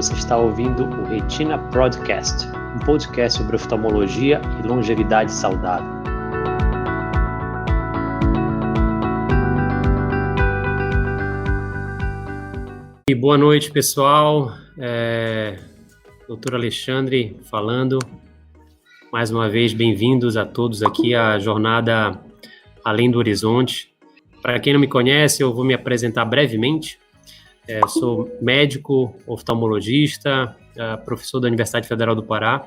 Você está ouvindo o Retina Podcast, um podcast sobre oftalmologia e longevidade saudável. E boa noite, pessoal. Dr. Alexandre falando. Mais uma vez, bem-vindos a todos aqui à jornada Além do Horizonte. Para quem não me conhece, eu vou me apresentar brevemente. Eu sou médico, oftalmologista, professor da Universidade Federal do Pará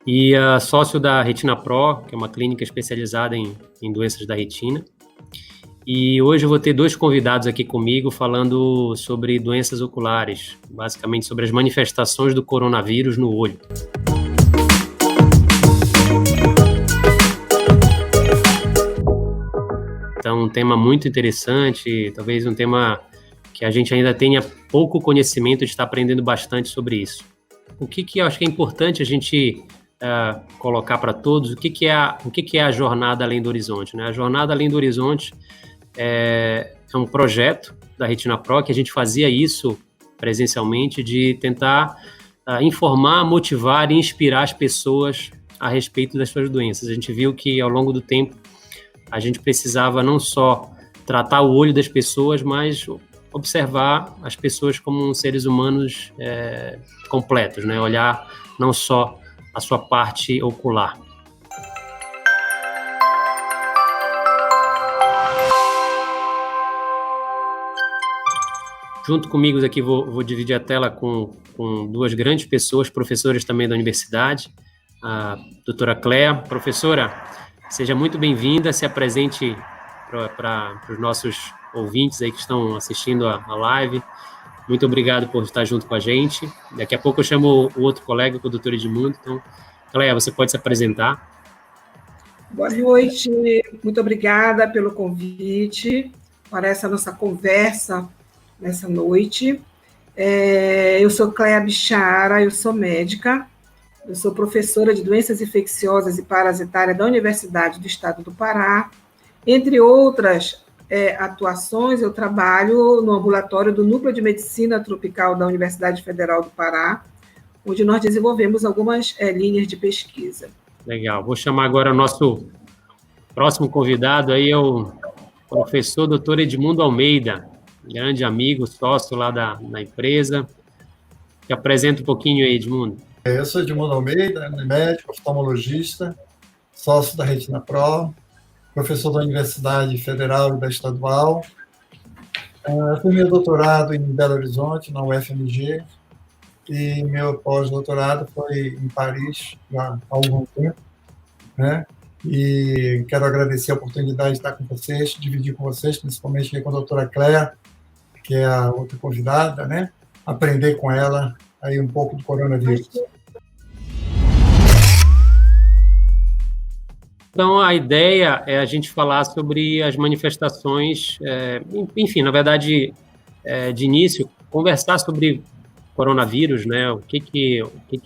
e sócio da Retina Pro, que é uma clínica especializada em doenças da retina. E hoje eu vou ter dois convidados aqui comigo falando sobre doenças oculares, basicamente sobre as manifestações do coronavírus no olho. Então, um tema muito interessante, talvez um tema que a gente ainda tenha pouco conhecimento, de estar aprendendo bastante sobre isso. O que eu acho que é importante a gente colocar para todos, o que é a Jornada Além do Horizonte, né? A Jornada Além do Horizonte é um projeto da Retina Pro, que a gente fazia isso presencialmente, de tentar informar, motivar e inspirar as pessoas a respeito das suas doenças. A gente viu que, ao longo do tempo, a gente precisava não só tratar o olho das pessoas, mas observar as pessoas como seres humanos completos, né? Olhar não só a sua parte ocular. Junto comigo aqui vou dividir a tela com duas grandes pessoas, professoras também da universidade, a doutora Cléa. Professora, seja muito bem-vinda, se apresente para os nossos ouvintes aí que estão assistindo a live. Muito obrigado por estar junto com a gente. Daqui a pouco eu chamo o outro colega, o doutor Edmundo. Então, Cléa, você pode se apresentar. Boa noite, muito obrigada pelo convite para essa nossa conversa nessa noite. Eu sou Cléa Bichara, eu sou médica, eu sou professora de doenças infecciosas e parasitárias da Universidade do Estado do Pará. Entre outras atuações, eu trabalho no ambulatório do Núcleo de Medicina Tropical da Universidade Federal do Pará, onde nós desenvolvemos algumas linhas de pesquisa. Legal. Vou chamar agora o nosso próximo convidado, aí é o professor Dr. Edmundo Almeida, grande amigo, sócio lá da empresa. Te apresenta um pouquinho aí, Edmundo. Eu sou Edmundo Almeida, médico, oftalmologista, sócio da Retina Pro, professor da Universidade Federal e da Estadual. Fiz meu doutorado em Belo Horizonte, na UFMG, e meu pós-doutorado foi em Paris, já há algum tempo, né? E quero agradecer a oportunidade de estar com vocês, dividir com vocês, principalmente com a doutora Cléa, que é a outra convidada, né? Aprender com ela aí um pouco do coronavírus. Então, a ideia é a gente falar sobre as manifestações, enfim, na verdade, de início, conversar sobre coronavírus, né? O que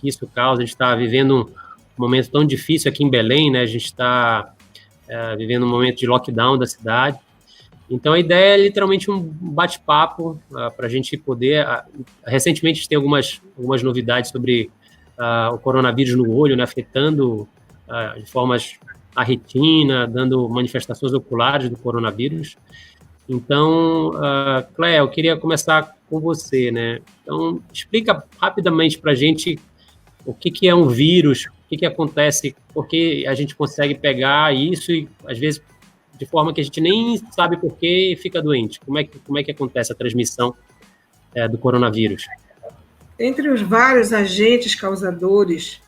isso causa. A gente está vivendo um momento tão difícil aqui em Belém, né? A gente está vivendo um momento de lockdown da cidade. Então, a ideia é literalmente um bate-papo para a gente poder... recentemente, a gente tem algumas novidades sobre o coronavírus no olho, né? Afetando de formas a retina, dando manifestações oculares do coronavírus. Então, Cléa, eu queria começar com você, né? Então, explica rapidamente para a gente o que é um vírus, o que acontece, porque a gente consegue pegar isso e, às vezes, de forma que a gente nem sabe por que e fica doente. Como é que acontece a transmissão do coronavírus? Entre os vários agentes causadores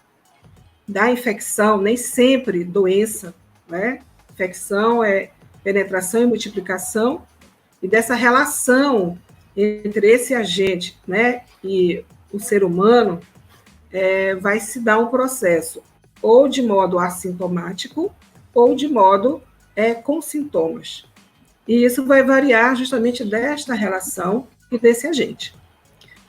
da infecção, nem sempre doença, né? Infecção é penetração e multiplicação, e dessa relação entre esse agente, né, e o ser humano, vai se dar um processo, ou de modo assintomático, ou de modo com sintomas. E isso vai variar justamente desta relação e desse agente.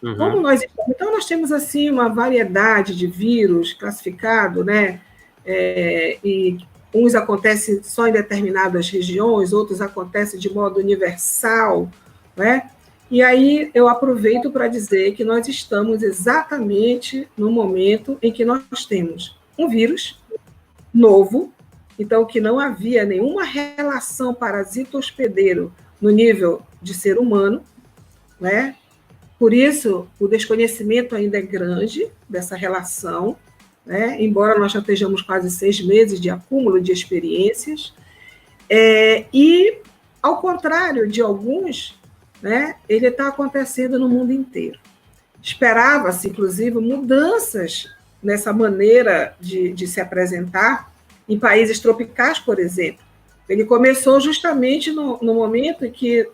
Uhum. Como nós estamos, então, nós temos assim uma variedade de vírus classificado, né? E uns acontecem só em determinadas regiões, outros acontecem de modo universal, né? E aí eu aproveito para dizer que nós estamos exatamente no momento em que nós temos um vírus novo, então que não havia nenhuma relação parasito-hospedeiro no nível de ser humano, né? Por isso, o desconhecimento ainda é grande dessa relação, né? Embora nós já estejamos quase 6 meses de acúmulo de experiências, e, ao contrário de alguns, né, ele está acontecendo no mundo inteiro. Esperava-se, inclusive, mudanças nessa maneira de se apresentar em países tropicais, por exemplo. Ele começou justamente no momento em que,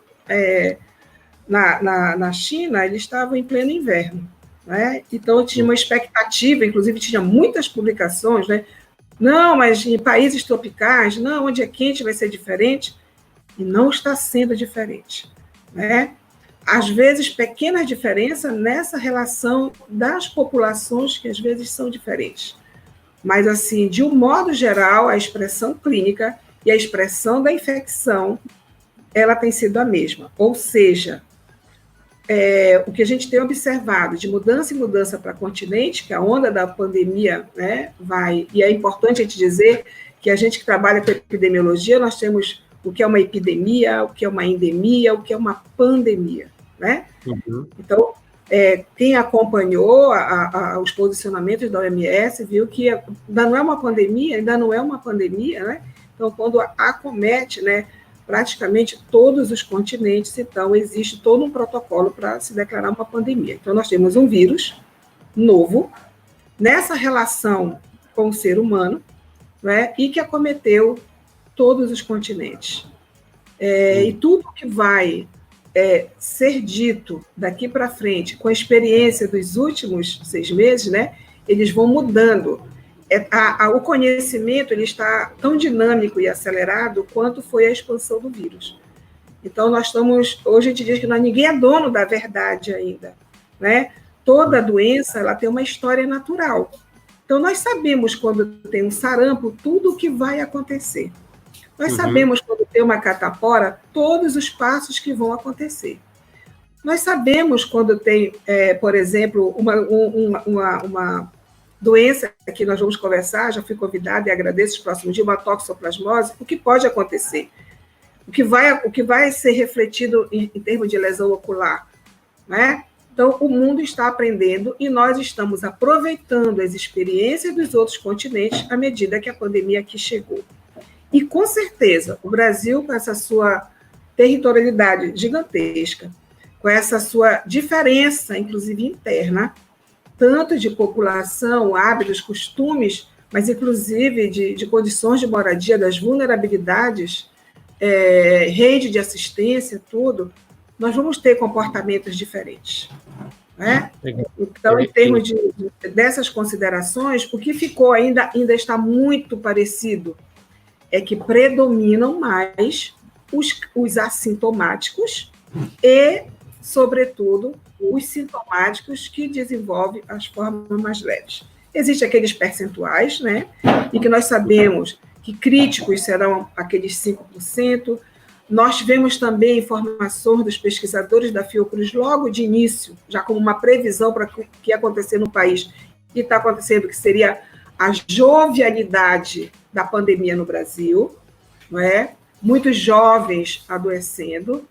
na China, ele estava em pleno inverno, né? Então, tinha uma expectativa, inclusive tinha muitas publicações, né? Não, mas em países tropicais, não, onde é quente vai ser diferente, e não está sendo diferente, né? Às vezes, pequenas diferenças nessa relação das populações, que às vezes são diferentes. Mas, assim, de um modo geral, a expressão clínica e a expressão da infecção, ela tem sido a mesma. Ou seja, o que a gente tem observado de mudança em mudança para continente, que a onda da pandemia, né, vai... E é importante a gente dizer que a gente que trabalha com epidemiologia, nós temos o que é uma epidemia, o que é uma endemia, o que é uma pandemia, né? Uhum. Então, quem acompanhou os posicionamentos da OMS viu que ainda não é uma pandemia, né? Então, quando acomete, né, praticamente todos os continentes, então existe todo um protocolo para se declarar uma pandemia. Então, nós temos um vírus novo, nessa relação com o ser humano, né, e que acometeu todos os continentes. E tudo que vai ser dito daqui para frente, com a experiência dos últimos 6 meses, né, eles vão mudando. O conhecimento ele está tão dinâmico e acelerado quanto foi a expansão do vírus. Então, hoje a gente diz que ninguém é dono da verdade ainda, né? Toda doença ela tem uma história natural. Então, nós sabemos quando tem um sarampo, tudo o que vai acontecer. Nós sabemos quando tem uma catapora, todos os passos que vão acontecer. Nós sabemos quando tem, por exemplo, uma doença que nós vamos conversar, já fui convidada e agradeço os próximos dias, uma toxoplasmose, o que pode acontecer? O que vai ser refletido em termos de lesão ocular, né? Então, o mundo está aprendendo e nós estamos aproveitando as experiências dos outros continentes à medida que a pandemia aqui chegou. E, com certeza, o Brasil, com essa sua territorialidade gigantesca, com essa sua diferença, inclusive interna, tanto de população, hábitos, costumes, mas, inclusive, de condições de moradia, das vulnerabilidades, rede de assistência, tudo, nós vamos ter comportamentos diferentes, né? Então, em termos dessas considerações, o que ficou ainda está muito parecido é que predominam mais os assintomáticos e, sobretudo, os sintomáticos que desenvolvem as formas mais leves. Existem aqueles percentuais, né? E que nós sabemos que críticos serão aqueles 5%. Nós tivemos também informações dos pesquisadores da Fiocruz logo de início, já como uma previsão para o que ia acontecer no país, e está acontecendo, que seria a jovialidade da pandemia no Brasil, não é? Muitos jovens adoecendo,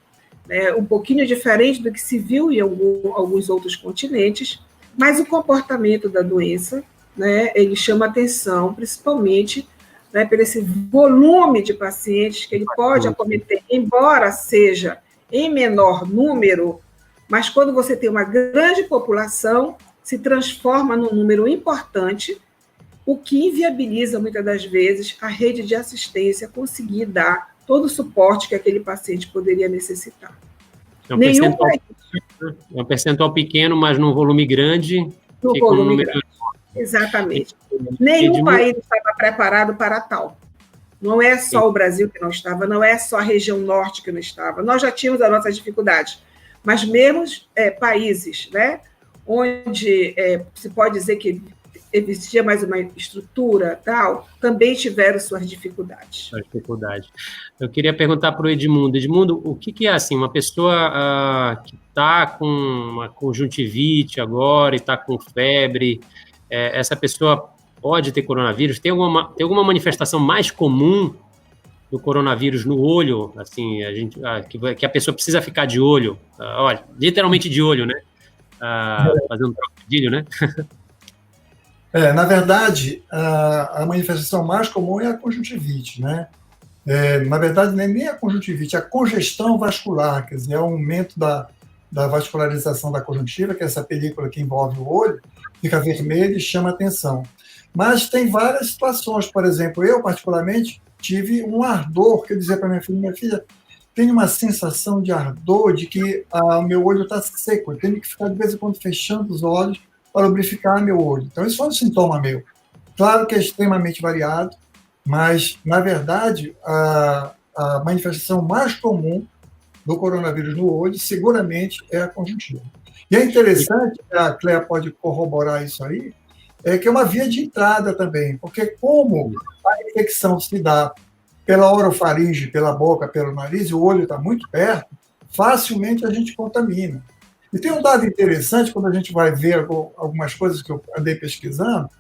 um pouquinho diferente do que se viu em alguns outros continentes, mas o comportamento da doença, né, ele chama atenção, principalmente, né, por esse volume de pacientes que ele pode acometer, embora seja em menor número, mas quando você tem uma grande população, se transforma num número importante, o que inviabiliza, muitas das vezes, a rede de assistência conseguir dar todo o suporte que aquele paciente poderia necessitar. É um percentual pequeno, mas num volume grande. Exatamente. Nenhum país estava preparado para tal. Não é só o Brasil que não estava, não é só a região norte que não estava. Nós já tínhamos as nossas dificuldades, mas mesmo países, né, onde se pode dizer que existia mais uma estrutura, tal, também tiveram suas dificuldades. Eu queria perguntar para o Edmundo. Edmundo, o que é assim, uma pessoa que está com uma conjuntivite agora e está com febre, essa pessoa pode ter coronavírus? Tem alguma manifestação mais comum do coronavírus no olho, assim, que a pessoa precisa ficar de olho? Olha, literalmente de olho, né? Fazendo um trocadilho, né? Na verdade, a manifestação mais comum é a conjuntivite, né? Na verdade, não é nem a conjuntivite, é a congestão vascular, quer dizer, é o aumento da vascularização da conjuntiva, que é essa película que envolve o olho, fica vermelho e chama atenção. Mas tem várias situações, por exemplo, eu, particularmente, tive um ardor, que eu dizia para minha filha, tem uma sensação de ardor, de que o meu olho está seco, eu tenho que ficar de vez em quando fechando os olhos para lubrificar meu olho. Então, isso foi um sintoma meu. Claro que é extremamente variado, mas, na verdade, a manifestação mais comum do coronavírus no olho, seguramente, é a conjuntiva. E é interessante, a Cléa pode corroborar isso aí, que é uma via de entrada também, porque como a infecção se dá pela orofaringe, pela boca, pelo nariz, e o olho está muito perto, facilmente a gente contamina. E tem um dado interessante, quando a gente vai ver algumas coisas que eu andei pesquisando,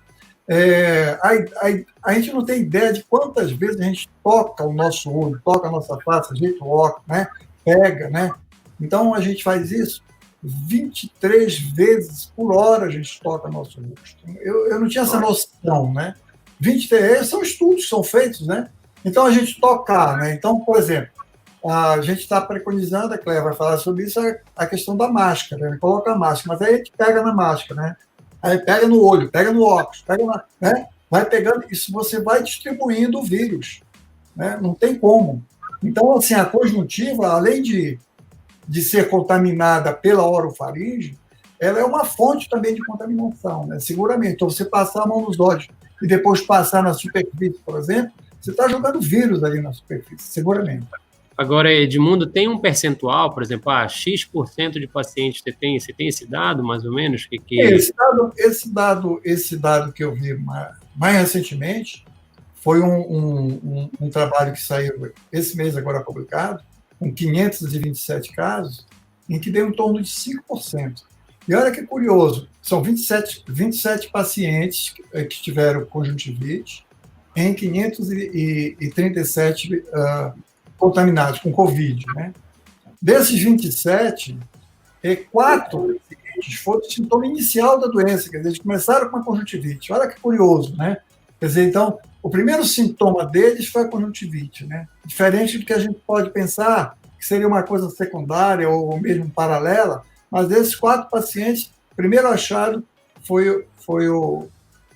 a gente não tem ideia de quantas vezes a gente toca o nosso olho, toca a nossa face, ajeita o óculos, né? Pega, né? Então, a gente faz isso 23 vezes por hora, a gente toca nosso rosto. Eu não tinha essa noção, né? 23, são estudos que são feitos, né? Então, a gente tocar, né? Então, por exemplo, a gente está preconizando, a Cléia vai falar sobre isso, a questão da máscara, né? Coloca a máscara, mas aí a gente pega na máscara, né? Aí pega no olho, pega no óculos, né? Vai pegando, isso você vai distribuindo o vírus, né? Não tem como. Então, assim, a conjuntiva, além de ser contaminada pela orofaringe, ela é uma fonte também de contaminação, né? Seguramente. Então, você passar a mão nos olhos e depois passar na superfície, por exemplo, você está jogando vírus ali na superfície, seguramente. Agora, Edmundo, tem um percentual, por exemplo, X% de pacientes, você tem esse dado, mais ou menos? Esse dado que eu vi mais recentemente foi um trabalho que saiu esse mês agora publicado, com 527 casos, em que deu em torno de 5%. E olha que curioso, são 27 pacientes que tiveram conjuntivite em 537 contaminados com Covid, né? Desses 27, 4 foram o sintoma inicial da doença, quer dizer, eles começaram com a conjuntivite. Olha que curioso, né? Quer dizer, então, o primeiro sintoma deles foi a conjuntivite, né? Diferente do que a gente pode pensar que seria uma coisa secundária ou mesmo paralela, mas desses 4 pacientes, o primeiro achado foi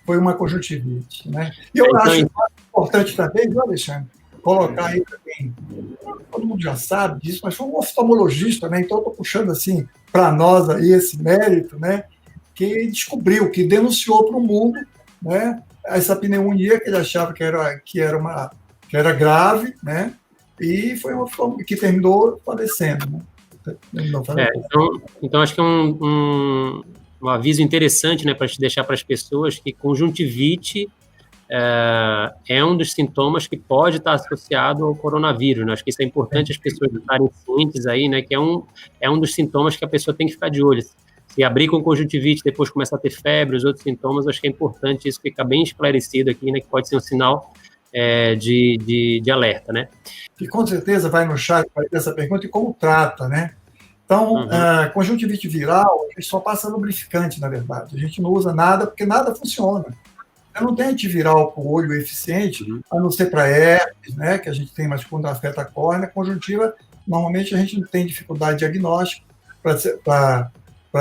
uma conjuntivite, né? E eu acho importante também, viu, Alexandre, colocar aí também, todo mundo já sabe disso, mas foi um oftalmologista, né? Então estou puxando assim para nós aí esse mérito, né? Que descobriu, que denunciou para o mundo, né? Essa pneumonia que ele achava que era grave, né? E foi que terminou falecendo, né? Então acho que é um aviso interessante, né, para te deixar para as pessoas que conjuntivite é um dos sintomas que pode estar associado ao coronavírus, né? Acho que isso é importante as pessoas estarem cientes aí, né, que é um dos sintomas que a pessoa tem que ficar de olho. Se abrir com conjuntivite, depois começar a ter febre, os outros sintomas, acho que é importante isso ficar bem esclarecido aqui, né, que pode ser um sinal de alerta, né? E com certeza vai no chat para ter essa pergunta e como trata, né? Então, conjuntivite viral, a gente só passa lubrificante, na verdade. A gente não usa nada, porque nada funciona. Não tem antiviral para o olho eficiente, a não ser para herpes, né, que a gente tem, mas quando afeta a córnea, conjuntiva, normalmente a gente não tem dificuldade diagnóstica para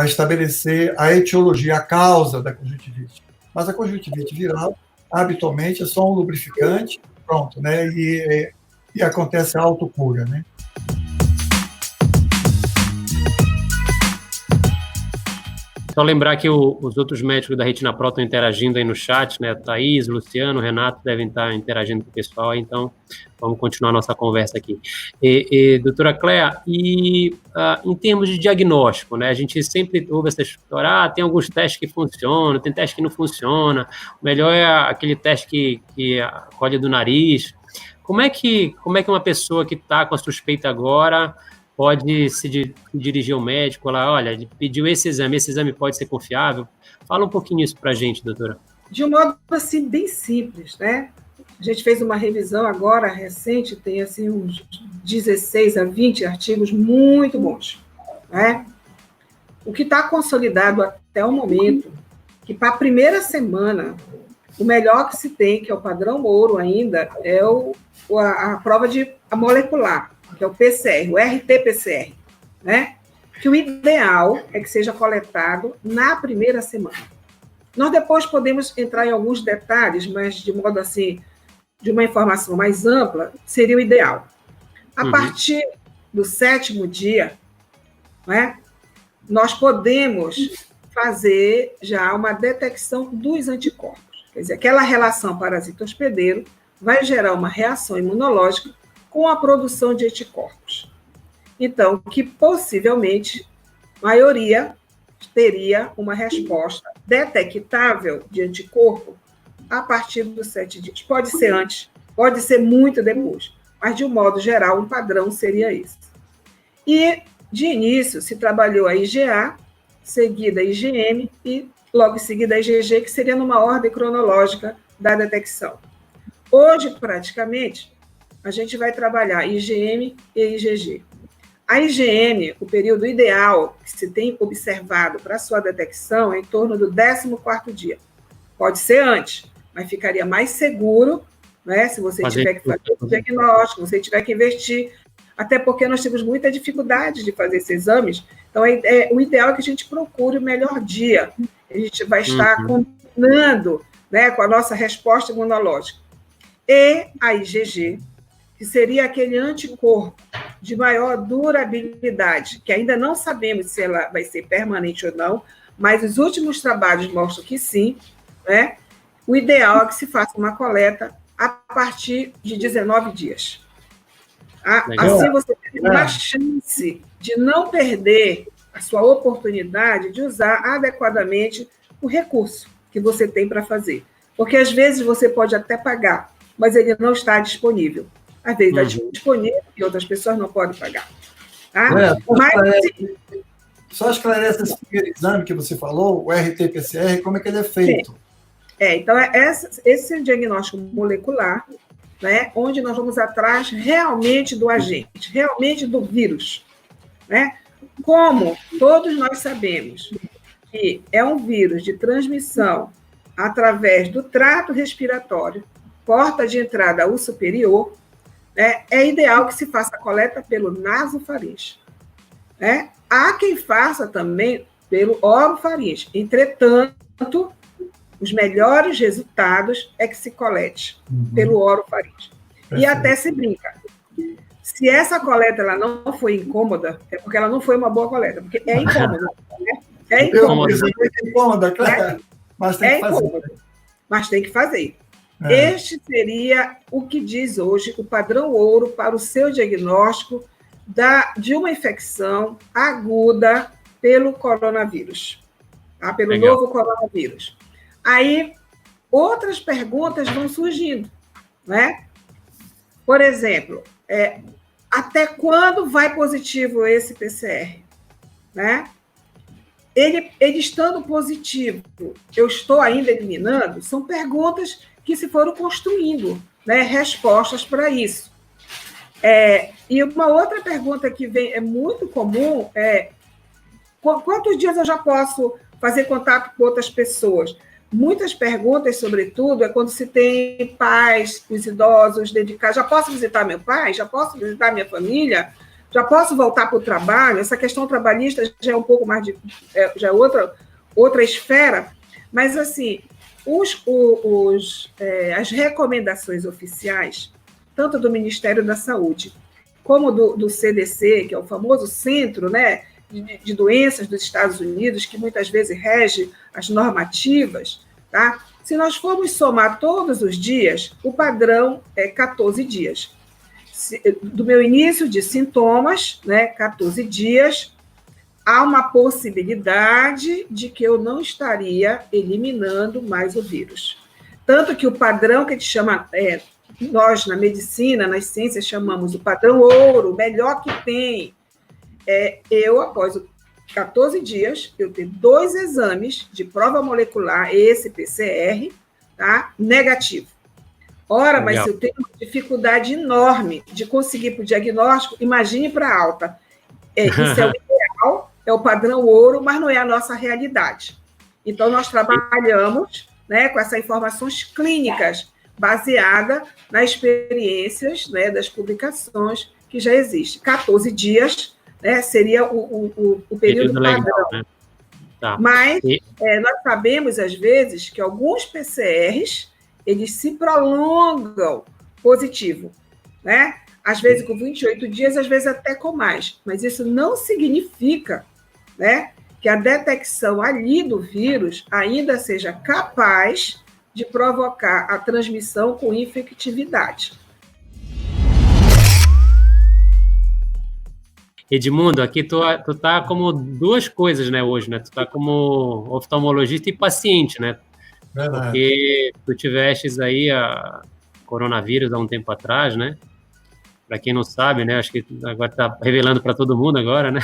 estabelecer a etiologia, a causa da conjuntivite. Mas a conjuntivite viral, habitualmente, é só um lubrificante, pronto, né, e acontece a autocura, né. só lembrar que os outros médicos da Retina Pro estão interagindo aí no chat, né? Thaís, Luciano, Renato devem estar interagindo com o pessoal, então vamos continuar a nossa conversa aqui. Doutora Cléa, em termos de diagnóstico, né? A gente sempre ouve essa história, tem alguns testes que funcionam, tem testes que não funcionam, o melhor é aquele teste que colhe do nariz. Como é que uma pessoa que está com a suspeita agora pode se dirigir ao médico, lá, olha, ele pediu esse exame pode ser confiável? Fala um pouquinho isso para a gente, doutora. De um modo, assim, bem simples, né? A gente fez uma revisão agora, recente, tem, assim, uns 16 a 20 artigos muito bons, né? O que está consolidado até o momento, que para a primeira semana, o melhor que se tem, que é o padrão ouro ainda, é a prova a molecular, que é o PCR, o RT-PCR, né? Que o ideal é que seja coletado na primeira semana. Nós depois podemos entrar em alguns detalhes, mas de modo assim, de uma informação mais ampla, seria o ideal. A partir do 7º dia, né, nós podemos fazer já uma detecção dos anticorpos. Quer dizer, aquela relação parasita-hospedeiro vai gerar uma reação imunológica com a produção de anticorpos. Então, que possivelmente, a maioria teria uma resposta detectável de anticorpo a partir dos 7 dias. Pode ser antes, pode ser muito depois, mas, de um modo geral, um padrão seria esse. E, de início, se trabalhou a IgA, seguida a IgM e, logo em seguida, a IgG, que seria numa ordem cronológica da detecção. Hoje, praticamente, a gente vai trabalhar IgM e IgG. A IgM, o período ideal que se tem observado para sua detecção é em torno do 14º dia. Pode ser antes, mas ficaria mais seguro, né, se você tiver que fazer o diagnóstico, se você tiver que investir, até porque nós temos muita dificuldade de fazer esses exames. Então, o ideal é que a gente procure o melhor dia. A gente vai estar combinando, né, com a nossa resposta imunológica. E a IgG, que seria aquele anticorpo de maior durabilidade, que ainda não sabemos se ela vai ser permanente ou não, mas os últimos trabalhos mostram que sim, né? O ideal é que se faça uma coleta a partir de 19 dias. Assim você tem uma chance de não perder a sua oportunidade de usar adequadamente o recurso que você tem para fazer. Porque, às vezes, você pode até pagar, mas ele não está disponível. Às vezes está disponível e outras pessoas não podem pagar. Tá? Só esclarece esse primeiro exame que você falou, o RT-PCR, como é que ele é feito? Então, esse é o diagnóstico molecular, né, onde nós vamos atrás realmente do agente, realmente do vírus. Né? Como todos nós sabemos que é um vírus de transmissão através do trato respiratório, porta de entrada ao superior, né, é ideal que se faça a coleta pelo nasofaringe. Né? Há quem faça também pelo orofaringe. Entretanto, os melhores resultados é que se colete pelo orofaringe. E até se brinca. Se essa coleta ela não foi incômoda, é porque ela não foi uma boa coleta, porque é incômoda. Né? É incômoda, claro. Mas tem que fazer. Mas tem que fazer. Este seria o que diz hoje o padrão ouro para o seu diagnóstico de uma infecção aguda pelo coronavírus, tá? Pelo novo coronavírus. Aí, outras perguntas vão surgindo, né? Por exemplo, até quando vai positivo esse PCR? Né? Ele estando positivo, eu estou ainda eliminando? São perguntas que se foram construindo, né, respostas para isso. E uma outra pergunta que vem, é muito comum, quantos dias eu já posso fazer contato com outras pessoas? Muitas perguntas, sobretudo, é quando se tem pais, os idosos dedicados. Já posso visitar meu pai? Já posso visitar minha família? Já posso voltar para o trabalho? Essa questão trabalhista já é um pouco mais já é outra esfera, mas, assim, as recomendações oficiais, tanto do Ministério da Saúde, como do CDC, que é o famoso centro, né, de doenças dos Estados Unidos, que muitas vezes rege as normativas, tá? Se nós formos somar todos os dias, o padrão é 14 dias. Do meu início de sintomas, né, 14 dias, há uma possibilidade de que eu não estaria eliminando mais o vírus. Tanto que o padrão que a gente chama, nós na medicina, nas ciências, chamamos o padrão ouro, o melhor que tem. Eu, após 14 dias, eu tenho 2 exames de prova molecular, esse PCR, tá? Negativo. Ora, mas se eu tenho uma dificuldade enorme de conseguir para o diagnóstico, imagine para alta. Isso é o ideal, é o padrão ouro, mas não é a nossa realidade. Então, nós trabalhamos, né, com essas informações clínicas, baseada nas experiências, né, das publicações que já existem. 14 dias, né, seria o período padrão. Legal, né? Tá. Mas nós sabemos, às vezes, que alguns PCRs, eles se prolongam positivo, né? Às vezes com 28 dias, às vezes até com mais. Mas isso não significa, né, que a detecção ali do vírus ainda seja capaz de provocar a transmissão com infectividade. Edmundo, aqui tu tá como 2 coisas, né, hoje, né? Tu tá como oftalmologista e paciente, né? Verdade. Porque tu tivestes aí a coronavírus há um tempo atrás, né? Para quem não sabe, né? Acho que agora tá revelando para todo mundo agora, né?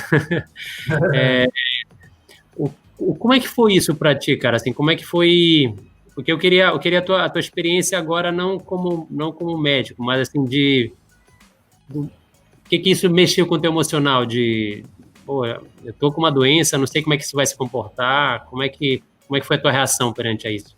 Como é que foi isso para ti, cara? Assim, como é que foi? Porque eu queria a tua experiência agora não como médico, mas assim o que isso mexeu com o teu emocional pô, eu tô com uma doença, não sei como é que isso vai se comportar, como é que foi a tua reação perante a isso?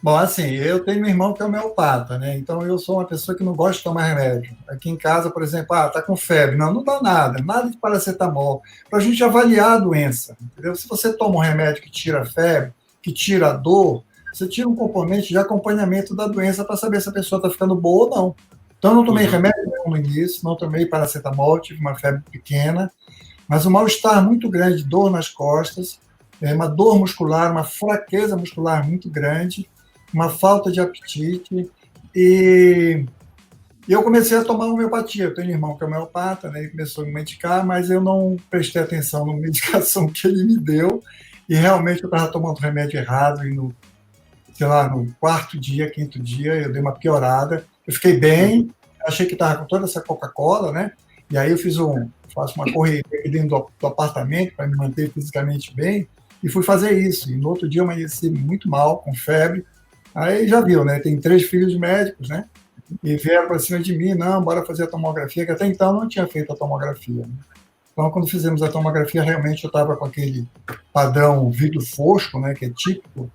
Bom, assim, eu tenho um irmão que é homeopata, né? Então eu sou uma pessoa que não gosta de tomar remédio. Aqui em casa, por exemplo, tá com febre. Não dá nada de paracetamol, para a gente avaliar a doença, entendeu? Se você toma um remédio que tira a febre, que tira a dor, você tira um componente de acompanhamento da doença para saber se a pessoa está ficando boa ou não. Então eu não tomei remédio nenhum no início, não tomei paracetamol, tive uma febre pequena, mas um mal-estar muito grande, dor nas costas, uma dor muscular, uma fraqueza muscular muito grande, uma falta de apetite, e eu comecei a tomar homeopatia. Eu tenho um irmão que é homeopata, né? Ele começou a me medicar, mas eu não prestei atenção na medicação que ele me deu, e realmente eu estava tomando remédio errado, e no 4º dia, 5º dia, eu dei uma piorada. Eu fiquei bem, achei que estava com toda essa Coca-Cola, né? E aí eu faço uma corrida dentro do apartamento para me manter fisicamente bem, e fui fazer isso. E no outro dia eu amanheci muito mal, com febre. Aí já viu, né? Tem 3 filhos médicos, né? E vieram para cima de mim, não, bora fazer a tomografia, que até então eu não tinha feito a tomografia. Né? Então, quando fizemos a tomografia, realmente eu estava com aquele padrão vidro fosco, né? Que é típico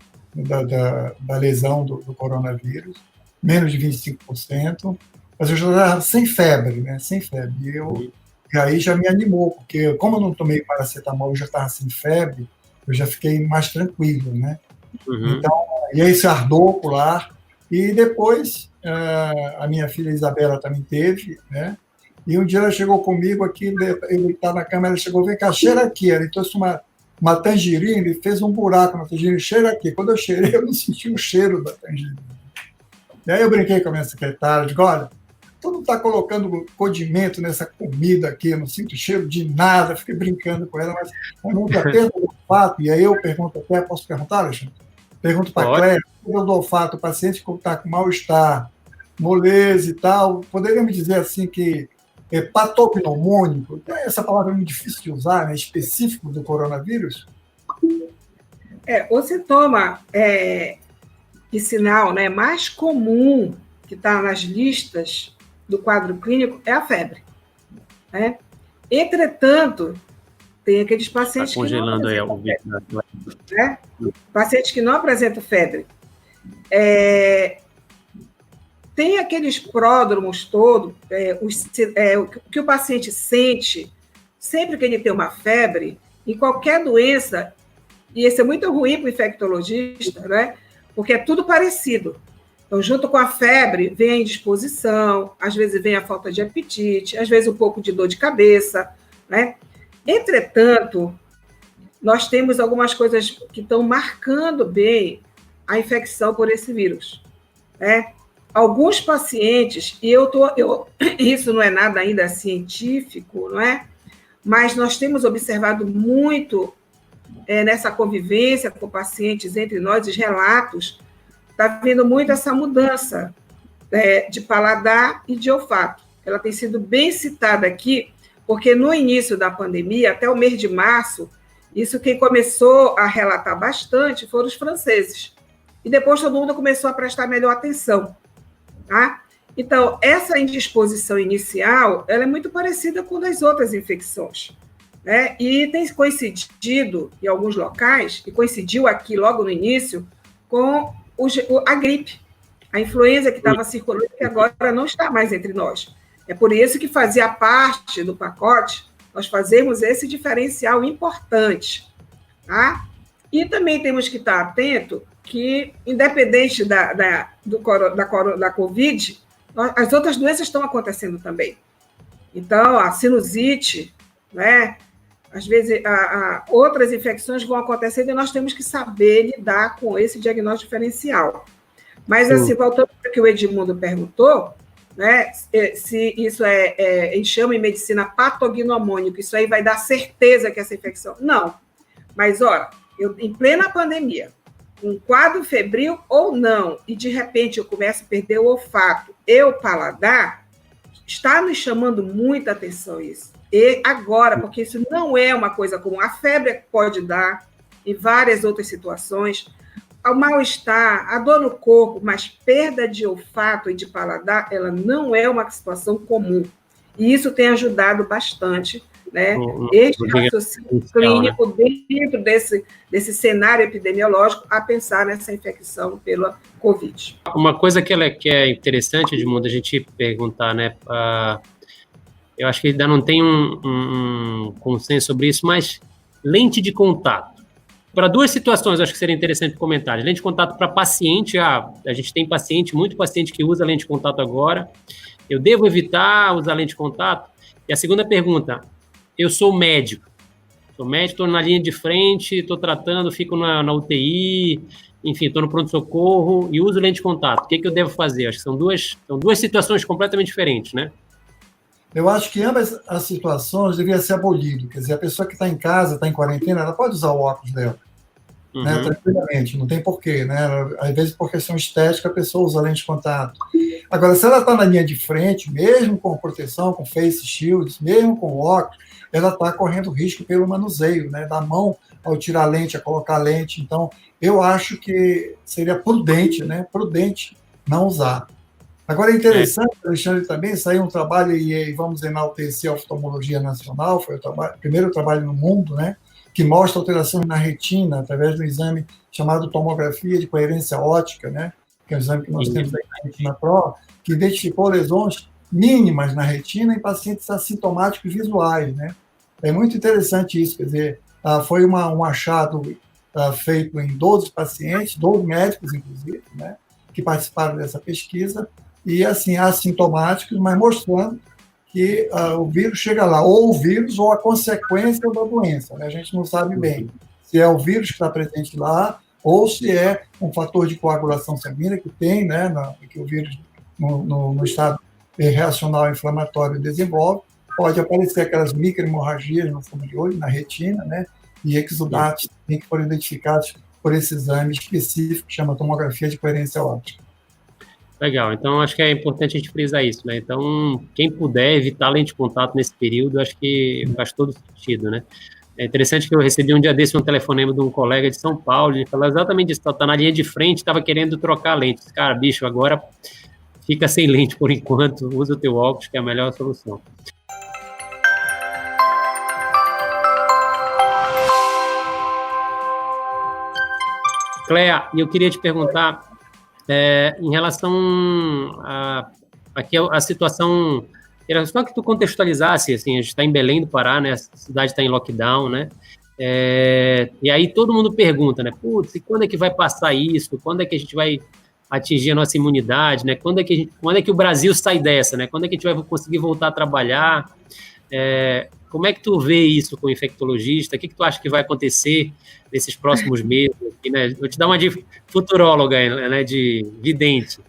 da lesão do coronavírus, menos de 25%, mas eu já estava sem febre, né? Sem febre. E aí já me animou, porque como eu não tomei paracetamol, eu já estava sem febre, eu já fiquei mais tranquilo, né? Então, e esse ardor ocular. E depois, a minha filha Isabela também teve, né? E um dia ela chegou comigo aqui, ele está na cama, ela chegou, vem cá, cheira aqui. Ela trouxe uma tangerina e fez um buraco na tangerina, cheira aqui. Quando eu cheirei, eu não senti o cheiro da tangerina. E aí eu brinquei com a minha secretária, digo, olha, tu não está colocando condimento nessa comida aqui, eu não sinto cheiro de nada, fiquei brincando com ela, mas eu nunca perco o olfato. E aí eu pergunto até, posso perguntar, Alexandre? Pergunto para a Cléia, do olfato, o paciente que está com mal-estar, moleza e tal, poderia me dizer assim que é patognomônico, essa palavra é muito difícil de usar, né, específico do coronavírus? O sintoma e sinal, né, mais comum que está nas listas do quadro clínico é a febre. Né? Entretanto, tem aqueles pacientes que não apresentam febre. Né? Pacientes que não apresentam febre. Tem aqueles pródromos todos, o que o paciente sente sempre que ele tem uma febre, em qualquer doença, e isso é muito ruim para o infectologista, né? Porque é tudo parecido. Então, junto com a febre, vem a indisposição, às vezes vem a falta de apetite, às vezes um pouco de dor de cabeça, né? Entretanto, nós temos algumas coisas que estão marcando bem a infecção por esse vírus, né? Alguns pacientes, e isso não é nada ainda científico, não é? Mas nós temos observado muito nessa convivência com pacientes entre nós, os relatos, está havendo muito essa mudança de paladar e de olfato. Ela tem sido bem citada aqui, porque no início da pandemia, até o mês de março, isso quem começou a relatar bastante foram os franceses. E depois todo mundo começou a prestar melhor atenção. Tá? Então, essa indisposição inicial, ela é muito parecida com das outras infecções, né? E tem coincidido em alguns locais, e coincidiu aqui logo no início, com a gripe, a influenza que estava circulando, que agora não está mais entre nós. É por isso que fazia parte do pacote, nós fazemos esse diferencial importante. Tá? E também temos que estar atento que, independente da Covid, as outras doenças estão acontecendo também. Então, a sinusite, né? Às vezes, outras infecções vão acontecendo e nós temos que saber lidar com esse diagnóstico diferencial. Mas, assim, voltando para o que o Edmundo perguntou, né? Se isso a gente chama em medicina patognomônico, isso aí vai dar certeza que essa infecção... Não. Mas, olha, em plena pandemia, um quadro febril ou não, e de repente eu começo a perder o olfato e o paladar, está nos chamando muita atenção isso. E agora, porque isso não é uma coisa comum, a febre pode dar em várias outras situações, o mal-estar, a dor no corpo, mas perda de olfato e de paladar, ela não é uma situação comum. E isso tem ajudado bastante, né? Este raciocínio clínico dentro desse cenário epidemiológico a pensar nessa infecção pela Covid. Uma coisa que é interessante, Edmundo, a gente perguntar, né? Eu acho que ainda não tem um consenso sobre isso, mas lente de contato. Para duas situações, acho que seria interessante comentar. Lente de contato para paciente, a gente tem muito paciente que usa lente de contato agora. Eu devo evitar usar lente de contato? E a segunda pergunta, eu sou médico, estou na linha de frente, estou tratando, fico na UTI, enfim, estou no pronto-socorro e uso lente de contato. O que eu devo fazer? Acho que são duas situações completamente diferentes, né? Eu acho que ambas as situações deveriam ser abolidas. Quer dizer, a pessoa que está em casa, está em quarentena, ela pode usar o óculos dela, né, tranquilamente, não tem porquê. Né? Às vezes, por questão estética, a pessoa usa lente de contato. Agora, se ela está na linha de frente, mesmo com proteção, com face shields, mesmo com óculos, ela está correndo risco pelo manuseio, né, da mão ao tirar a lente, a colocar a lente. Então, eu acho que seria prudente não usar. Agora, é interessante, Alexandre, também saiu um trabalho, e vamos enaltecer a oftalmologia nacional, foi o primeiro trabalho no mundo, né, que mostra alterações na retina, através do exame chamado tomografia de coerência óptica, né, que é um exame que nós temos aí na Retina Pro, que identificou lesões mínimas na retina em pacientes assintomáticos visuais, né. É muito interessante isso, quer dizer, foi um achado feito em 12 pacientes, 12 médicos, inclusive, né, que participaram dessa pesquisa, e assim, assintomáticos, mas mostrando que o vírus chega lá, ou o vírus ou a consequência da doença, né? A gente não sabe bem se é o vírus que está presente lá, ou se é um fator de coagulação sanguínea que tem, né, que o vírus, no estado reacional inflamatório, desenvolve, pode aparecer aquelas microhemorragias no fundo de olho, na retina, né, e exudatos que foram identificados por esse exame específico que chama tomografia de coerência óptica. Legal, então acho que é importante a gente frisar isso, né? Então, quem puder evitar lente de contato nesse período, acho que faz todo sentido, né? É interessante que eu recebi um dia desse um telefonema de um colega de São Paulo, ele falou exatamente isso, tá na linha de frente, estava querendo trocar a lente. Cara, bicho, agora fica sem lente por enquanto, usa o teu óculos, que é a melhor solução. Cléa, eu queria te perguntar, em relação a situação, era só que tu contextualizasse, assim, a gente está em Belém do Pará, né, a cidade está em lockdown, né, e aí todo mundo pergunta, né, putz, e quando é que vai passar isso, quando é que a gente vai atingir a nossa imunidade, né, quando é que o Brasil sai dessa, né, quando é que a gente vai conseguir voltar a trabalhar, Como é que tu vê isso com o infectologista? O que tu acha que vai acontecer nesses próximos meses? Aqui, né? Vou te dar uma de futuróloga, né? De vidente.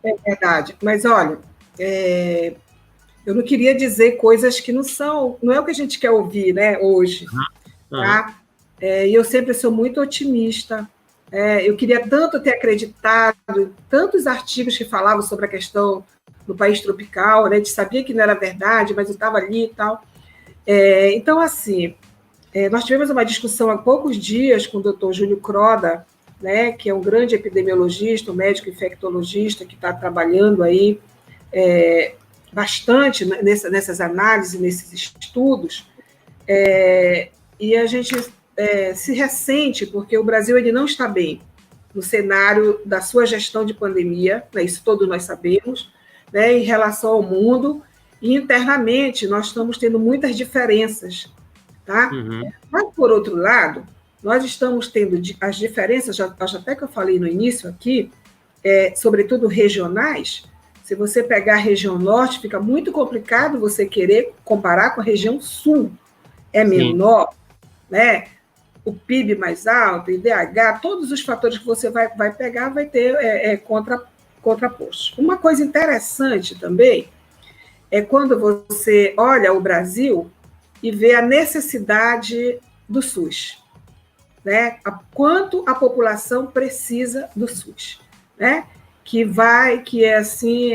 É verdade. Mas, olha, eu não queria dizer coisas que não é o que a gente quer ouvir, né, hoje. Tá? E eu sempre sou muito otimista. Eu queria tanto ter acreditado em tantos artigos que falavam sobre a questão do país tropical, né? A gente sabia que não era verdade, mas eu estava ali e tal. Então, assim, nós tivemos uma discussão há poucos dias com o doutor Júlio Croda, né, que é um grande epidemiologista, um médico infectologista que está trabalhando aí bastante nessas análises, nesses estudos, e a gente se ressente porque o Brasil ele não está bem no cenário da sua gestão de pandemia, né, isso todos nós sabemos, né, em relação ao mundo, e internamente nós estamos tendo muitas diferenças, tá? Mas, por outro lado, nós estamos tendo as diferenças, até que eu falei no início aqui, sobretudo regionais. Se você pegar a região norte, fica muito complicado você querer comparar com a região sul. É menor, né? O PIB mais alto, IDH, todos os fatores que você vai pegar vai ter contrapostos. Uma coisa interessante também é quando você olha o Brasil e vê a necessidade do SUS, né? Quanto a população precisa do SUS, né? Que é assim,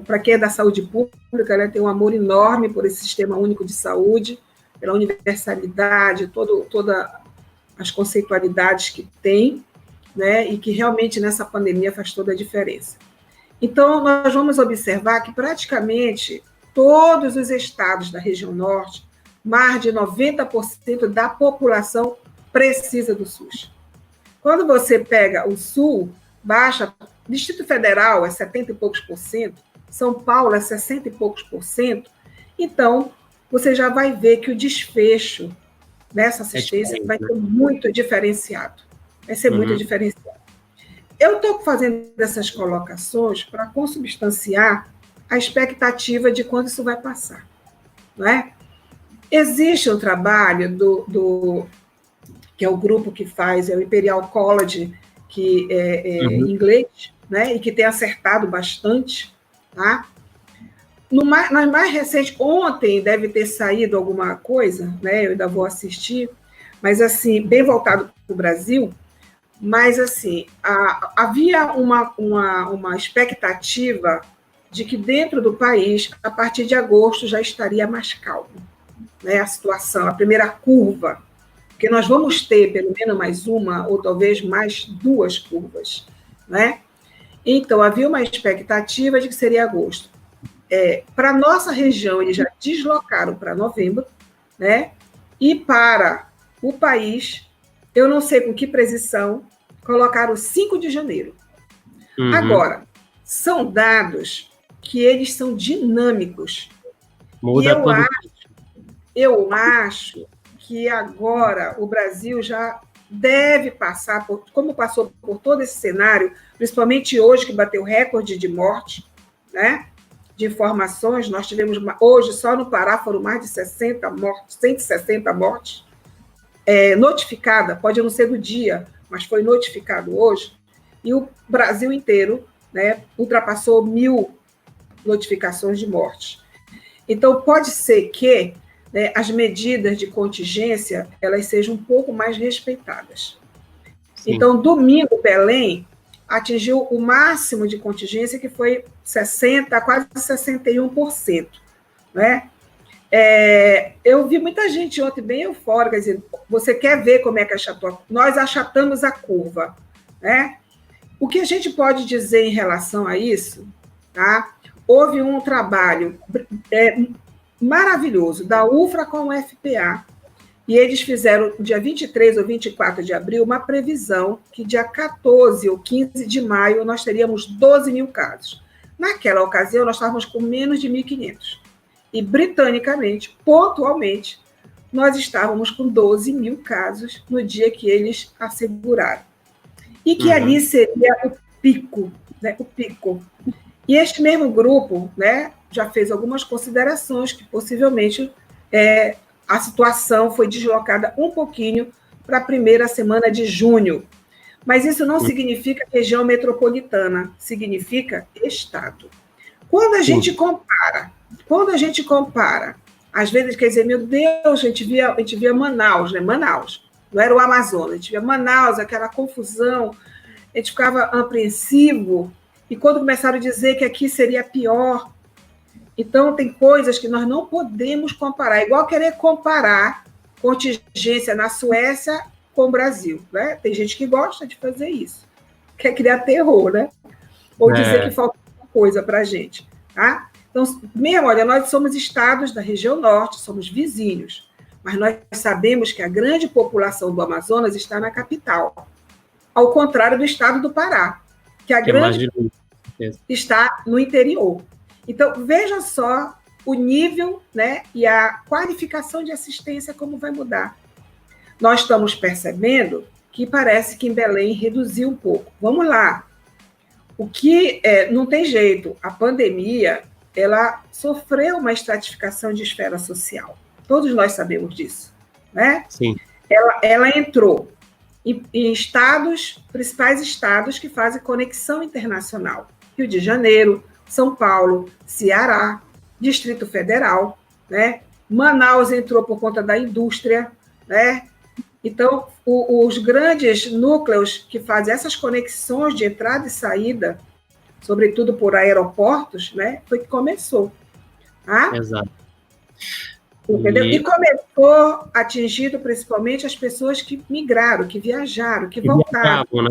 para quem é da saúde pública, né, tem um amor enorme por esse sistema único de saúde, pela universalidade, todas as conceitualidades que tem, né, e que realmente nessa pandemia faz toda a diferença. Então, nós vamos observar que praticamente todos os estados da região norte, mais de 90% da população precisa do SUS. Quando você pega o sul, baixa, Distrito Federal é 70 e poucos por cento, São Paulo é 60 e poucos por cento, então você já vai ver que o desfecho dessa assistência vai ser muito diferenciado. Vai ser muito diferenciado. Eu estou fazendo essas colocações para consubstanciar a expectativa de quando isso vai passar. Não é? Existe um trabalho que é o grupo que faz, o Imperial College, que é em inglês, né, e que tem acertado bastante. Tá? No mais recente, ontem deve ter saído alguma coisa, né, eu ainda vou assistir, mas assim, bem voltado para o Brasil. Mas, assim, havia uma expectativa de que dentro do país, a partir de agosto, já estaria mais calmo, né, a situação, a primeira curva, porque nós vamos ter pelo menos mais uma, ou talvez mais duas curvas, né? Então, havia uma expectativa de que seria agosto. Para a nossa região, eles já deslocaram para novembro, né? E para o país, eu não sei com que precisão, colocaram 5 de janeiro. Agora, são dados que eles são dinâmicos. Muda tudo. Eu acho que agora o Brasil já deve passar, como passou por todo esse cenário, principalmente hoje, que bateu recorde de morte, né? De informações, nós tivemos, hoje, só no Pará, foram mais de 60 mortes, 160 mortes, notificada, pode não ser do dia, mas foi notificado hoje, e o Brasil inteiro, né, ultrapassou 1.000 notificações de morte. Então, pode ser que, né, as medidas de contingência elas sejam um pouco mais respeitadas. Sim. Então, domingo, Belém atingiu o máximo de contingência, que foi 60%, quase 61%. Né? Eu vi muita gente ontem bem eufórica, dizendo, você quer ver como é que achatou? Nós achatamos a curva. Né? O que a gente pode dizer em relação a isso? Tá? Houve um trabalho maravilhoso da UFRA com o FPA, e eles fizeram, dia 23 ou 24 de abril, uma previsão que dia 14 ou 15 de maio nós teríamos 12 mil casos. Naquela ocasião, nós estávamos com menos de 1.500. E, britanicamente, pontualmente, nós estávamos com 12 mil casos no dia que eles asseguraram. E que ali seria o pico, né? O pico. E este mesmo grupo, né, já fez algumas considerações que possivelmente a situação foi deslocada um pouquinho para a primeira semana de junho. Mas isso não significa região metropolitana, significa estado. Quando a gente compara, às vezes quer dizer, meu Deus, a gente via Manaus, né? Manaus, não era o Amazonas, a gente via Manaus, aquela confusão, a gente ficava apreensivo, e quando começaram a dizer que aqui seria pior, então tem coisas que nós não podemos comparar, igual querer comparar contingência na Suécia com o Brasil, né? Tem gente que gosta de fazer isso, quer criar terror, né? Ou dizer que falta coisa para a gente, tá? Então, mesmo, olha, nós somos estados da região norte, somos vizinhos, mas nós sabemos que a grande população do Amazonas está na capital, ao contrário do estado do Pará, que a grande está no interior. Então, veja só o nível, né, e a qualificação de assistência como vai mudar. Nós estamos percebendo que parece que em Belém reduziu um pouco. Vamos lá. O que não tem jeito, a pandemia, ela sofreu uma estratificação de esfera social. Todos nós sabemos disso, né? Sim. Ela entrou em estados, principais estados que fazem conexão internacional. Rio de Janeiro, São Paulo, Ceará, Distrito Federal, né? Manaus entrou por conta da indústria, né? Então, os grandes núcleos que fazem essas conexões de entrada e saída, sobretudo por aeroportos, né, foi que começou. Tá? Exato. Entendeu? E começou atingindo principalmente as pessoas que migraram, que viajaram, que voltaram. Né?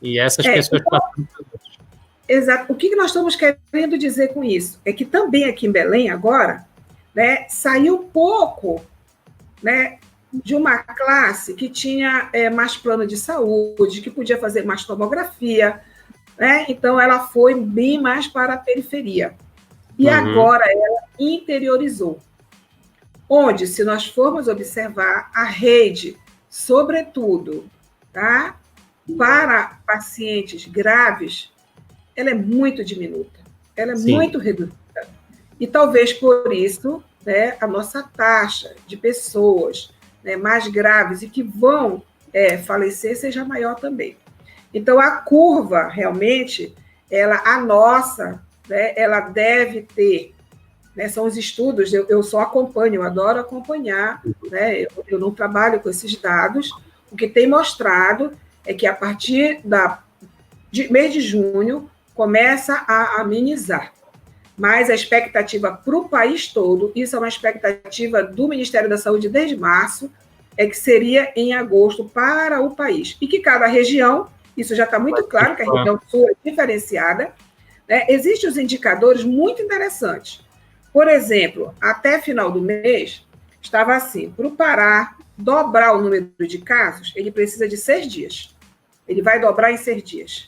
E essas pessoas passaram. Exato. O que nós estamos querendo dizer com isso? É que também aqui em Belém, agora, né, saiu um pouco, né, de uma classe que tinha mais plano de saúde, que podia fazer mais tomografia, né? Então ela foi bem mais para a periferia. E agora ela interiorizou. Onde, se nós formos observar, a rede, sobretudo, tá, para pacientes graves, ela é muito diminuta, ela é muito reduzida. E talvez por isso, né, a nossa taxa de pessoas, né, mais graves e que vão falecer seja maior também. Então, a curva, realmente, a nossa, né, ela deve ter, né, são os estudos, eu só acompanho, eu adoro acompanhar, né, eu não trabalho com esses dados, o que tem mostrado é que a partir de mês de junho começa a amenizar. Mas a expectativa para o país todo, isso é uma expectativa do Ministério da Saúde desde março, é que seria em agosto para o país. E que cada região, isso já está muito claro, que a região sul é diferenciada, né? Existem os indicadores muito interessantes. Por exemplo, até final do mês, estava assim, para o Pará dobrar o número de casos, ele precisa de 6 dias. Ele vai dobrar em 6 dias.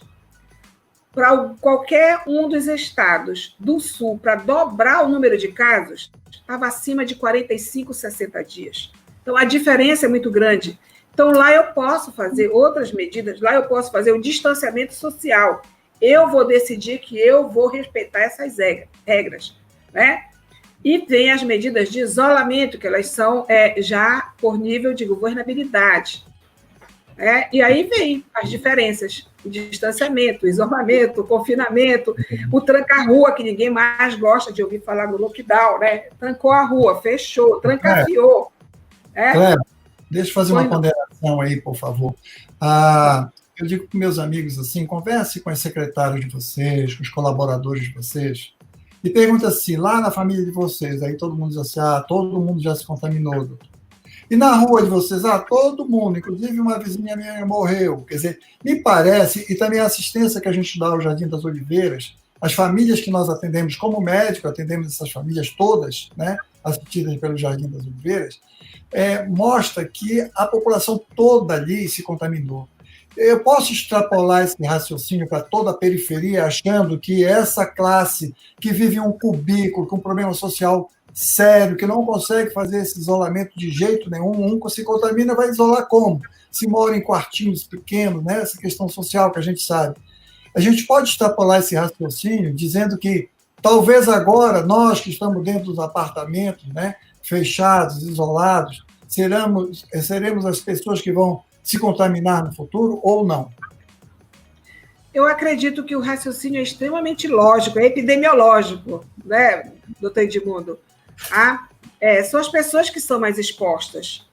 Para qualquer um dos estados do sul, para dobrar o número de casos, estava acima de 45, 60 dias. Então, a diferença é muito grande. Então, lá eu posso fazer outras medidas, lá eu posso fazer um distanciamento social. Eu vou decidir que eu vou respeitar essas regras, né? E tem as medidas de isolamento, que elas são já por nível de governabilidade. E aí vem as diferenças, o distanciamento, o isolamento, o confinamento, o tranca-rua, que ninguém mais gosta de ouvir falar no lockdown, né? Trancou a rua, fechou, trancafiou. Cléber, deixa eu fazer uma ponderação aí, por favor. Eu digo para meus amigos assim, converse com os secretários de vocês, com os colaboradores de vocês, e pergunta assim, lá na família de vocês, aí todo mundo diz assim, todo mundo já se contaminou, doutor. E na rua de vocês, todo mundo, inclusive uma vizinha minha morreu. Quer dizer, me parece, e também a assistência que a gente dá ao Jardim das Oliveiras, as famílias que nós atendemos, como médico, atendemos essas famílias todas, né, assistidas pelo Jardim das Oliveiras, mostra que a população toda ali se contaminou. Eu posso extrapolar esse raciocínio para toda a periferia, achando que essa classe que vive em um cubículo, com um problema social sério, que não consegue fazer esse isolamento de jeito nenhum, se contamina, vai isolar como? Se mora em quartinhos pequenos, né? Essa questão social que a gente sabe. a gente pode extrapolar esse raciocínio dizendo que talvez agora nós que estamos dentro dos apartamentos, né, fechados, isolados, seremos as pessoas que vão se contaminar no futuro ou não? Eu acredito que o raciocínio é extremamente lógico, é epidemiológico, né, doutor Edmundo? São as pessoas que são mais expostas.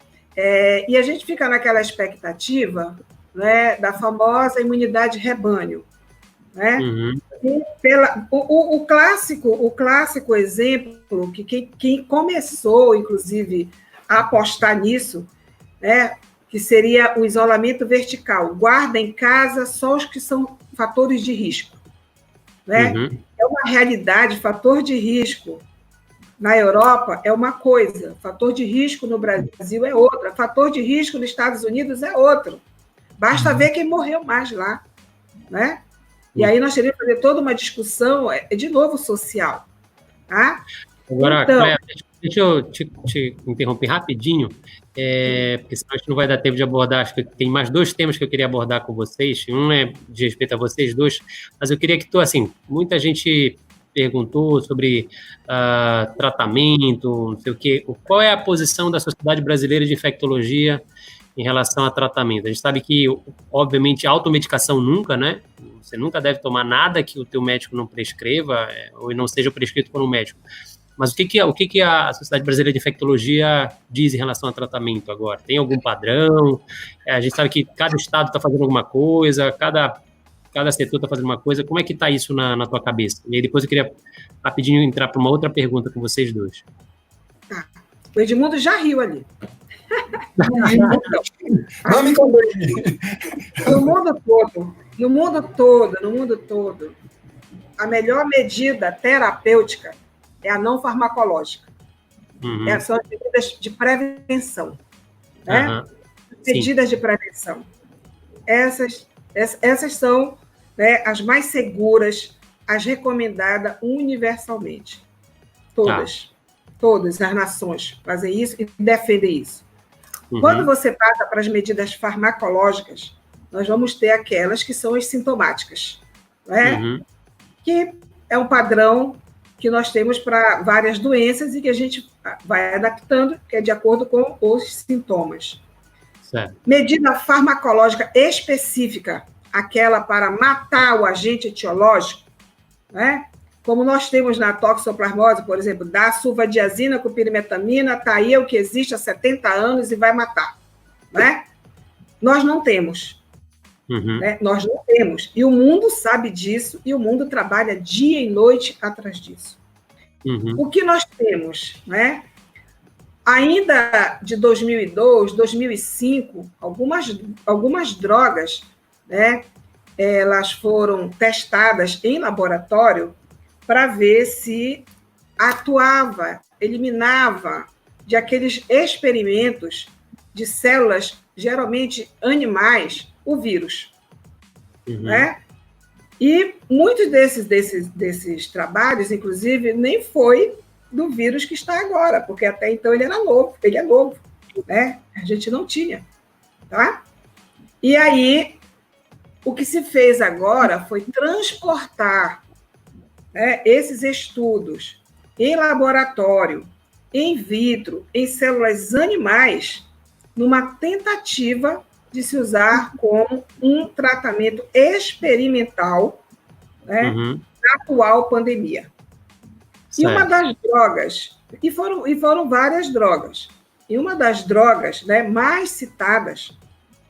E a gente fica naquela expectativa, né, da famosa imunidade rebanho. Né? Uhum. O clássico exemplo, que quem começou, inclusive, a apostar nisso, né, que seria o isolamento vertical. Guarda em casa só os que são fatores de risco. Né? Uhum. É uma realidade, fator de risco na Europa é uma coisa, fator de risco no Brasil é outra, fator de risco nos Estados Unidos é outro. Basta ver quem morreu mais lá. Né? E aí nós teríamos que fazer toda uma discussão, de novo, social. Tá? Agora, então, Cléia, deixa eu te interromper rapidinho, porque senão a gente não vai dar tempo de abordar. Acho que tem mais 2 temas que eu queria abordar com vocês. Um é de respeito a vocês dois, mas eu queria que assim, muita gente perguntou sobre tratamento, não sei o quê. Qual é a posição da Sociedade Brasileira de Infectologia em relação a tratamento? A gente sabe que, obviamente, automedicação nunca, né? Você nunca deve tomar nada que o teu médico não prescreva, ou não seja prescrito por um médico. Mas o que a Sociedade Brasileira de Infectologia diz em relação a tratamento agora? Tem algum padrão? A gente sabe que cada estado está fazendo alguma coisa, cada setor está fazendo uma coisa. Como é que está isso na tua cabeça? E aí depois eu queria rapidinho entrar para uma outra pergunta com vocês dois. Tá. O Edmundo já riu ali. Não me condene. No mundo todo, a melhor medida terapêutica é a não farmacológica. Uhum. São as medidas de prevenção. Né? Uhum. Medidas de prevenção. Essas são, né, as mais seguras, as recomendadas universalmente. Todas as nações fazem isso e defendem isso. Uhum. Quando você passa para as medidas farmacológicas, nós vamos ter aquelas que são as sintomáticas, né? Uhum. Que é um padrão que nós temos para várias doenças e que a gente vai adaptando, que é de acordo com os sintomas. Certo. Medida farmacológica específica, aquela para matar o agente etiológico, né? Como nós temos na toxoplasmose, por exemplo, da sulfadiazina com pirimetamina, está aí o que existe há 70 anos e vai matar. Né? Nós não temos. Uhum. Né? Nós não temos. E o mundo sabe disso e o mundo trabalha dia e noite atrás disso. Uhum. O que nós temos? Né? Ainda de 2002, 2005, algumas drogas, né, elas foram testadas em laboratório para ver se atuava, eliminava de aqueles experimentos de células, geralmente animais, o vírus. Uhum. Né? E muitos desses trabalhos, inclusive, nem foi do vírus que está agora, porque até então ele é novo, né? A gente não tinha. Tá? E aí, o que se fez agora foi transportar, né, esses estudos em laboratório, in vitro, em células animais, numa tentativa de se usar como um tratamento experimental, né, uhum. na atual pandemia. Certo. E uma das drogas, e foram várias drogas, e uma das drogas, né, mais citadas,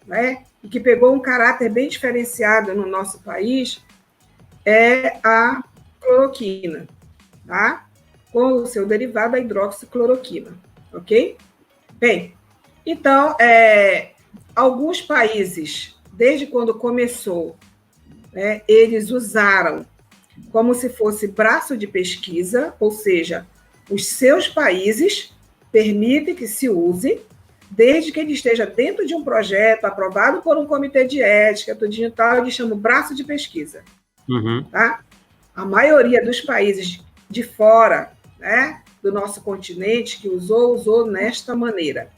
né, e que pegou um caráter bem diferenciado no nosso país, é a cloroquina, tá? Com o seu derivado, a hidroxicloroquina, ok? Bem, então, alguns países, desde quando começou, né, eles usaram como se fosse braço de pesquisa, ou seja, os seus países permitem que se use, desde que ele esteja dentro de um projeto aprovado por um comitê de ética, tudinho e tal, eles chamam braço de pesquisa. Uhum. Tá? A maioria dos países de fora, né, do nosso continente que usou nesta maneira.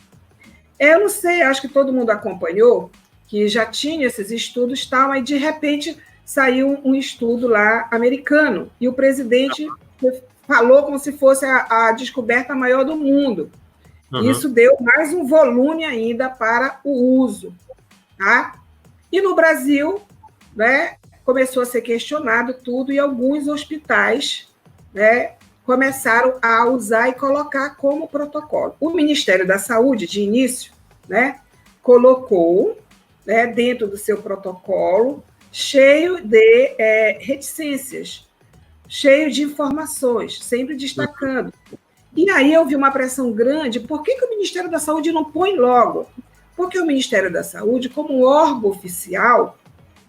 Eu não sei, acho que todo mundo acompanhou, que já tinha esses estudos, tal, mas de repente saiu um estudo lá americano, e o presidente falou como se fosse a descoberta maior do mundo. Isso deu mais um volume ainda para o uso. Tá? E no Brasil, né, começou a ser questionado tudo, e alguns hospitais, né, começaram a usar e colocar como protocolo. O Ministério da Saúde, de início, né, colocou, né, dentro do seu protocolo, cheio de reticências, cheio de informações, sempre destacando. E aí eu vi uma pressão grande. Por que o Ministério da Saúde não põe logo? Porque o Ministério da Saúde, como órgão oficial,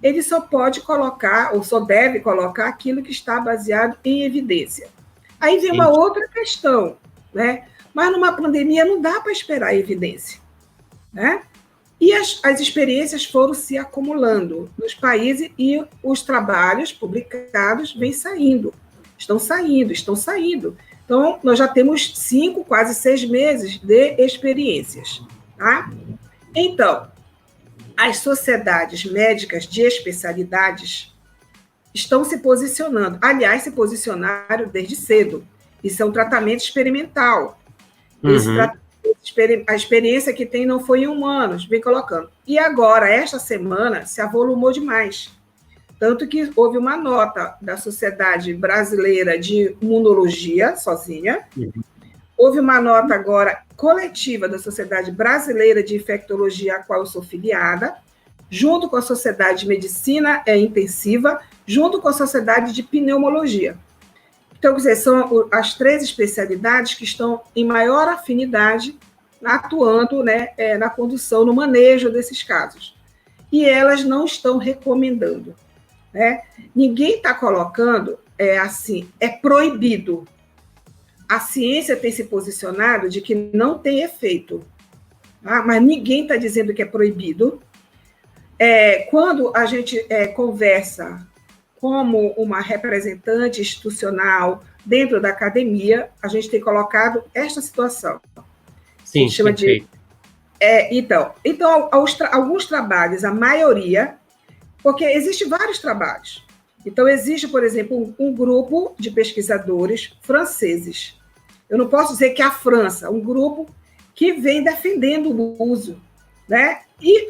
ele só pode colocar, ou só deve colocar, aquilo que está baseado em evidência. Aí vem uma outra questão, né? Mas numa pandemia não dá para esperar a evidência, né? E as experiências foram se acumulando nos países, e os trabalhos publicados vêm saindo, estão saindo. Então, nós já temos 5, quase 6 meses de experiências. Tá? Então, as sociedades médicas de especialidades estão se posicionando. Aliás, se posicionaram desde cedo. Isso é um tratamento experimental. A experiência que tem não foi em humanos, vem colocando. E agora, esta semana, se avolumou demais. Tanto que houve uma nota da Sociedade Brasileira de Imunologia, sozinha. Houve uma nota agora coletiva da Sociedade Brasileira de Infectologia, a qual eu sou filiada, junto com a Sociedade de Medicina Intensiva, junto com a Sociedade de Pneumologia. Então, quer dizer, são as 3 especialidades que estão em maior afinidade atuando, né, na condução, no manejo desses casos. E elas não estão recomendando. Né? Ninguém está colocando, assim, é proibido. A ciência tem se posicionado de que não tem efeito, tá? Mas ninguém está dizendo que é proibido. Quando a gente conversa como uma representante institucional dentro da academia, a gente tem colocado esta situação. Sim, chama de. Então alguns trabalhos, a maioria, porque existem vários trabalhos. Então, existe, por exemplo, um grupo de pesquisadores franceses. Eu não posso dizer que é a França, um grupo que vem defendendo o uso. Né? E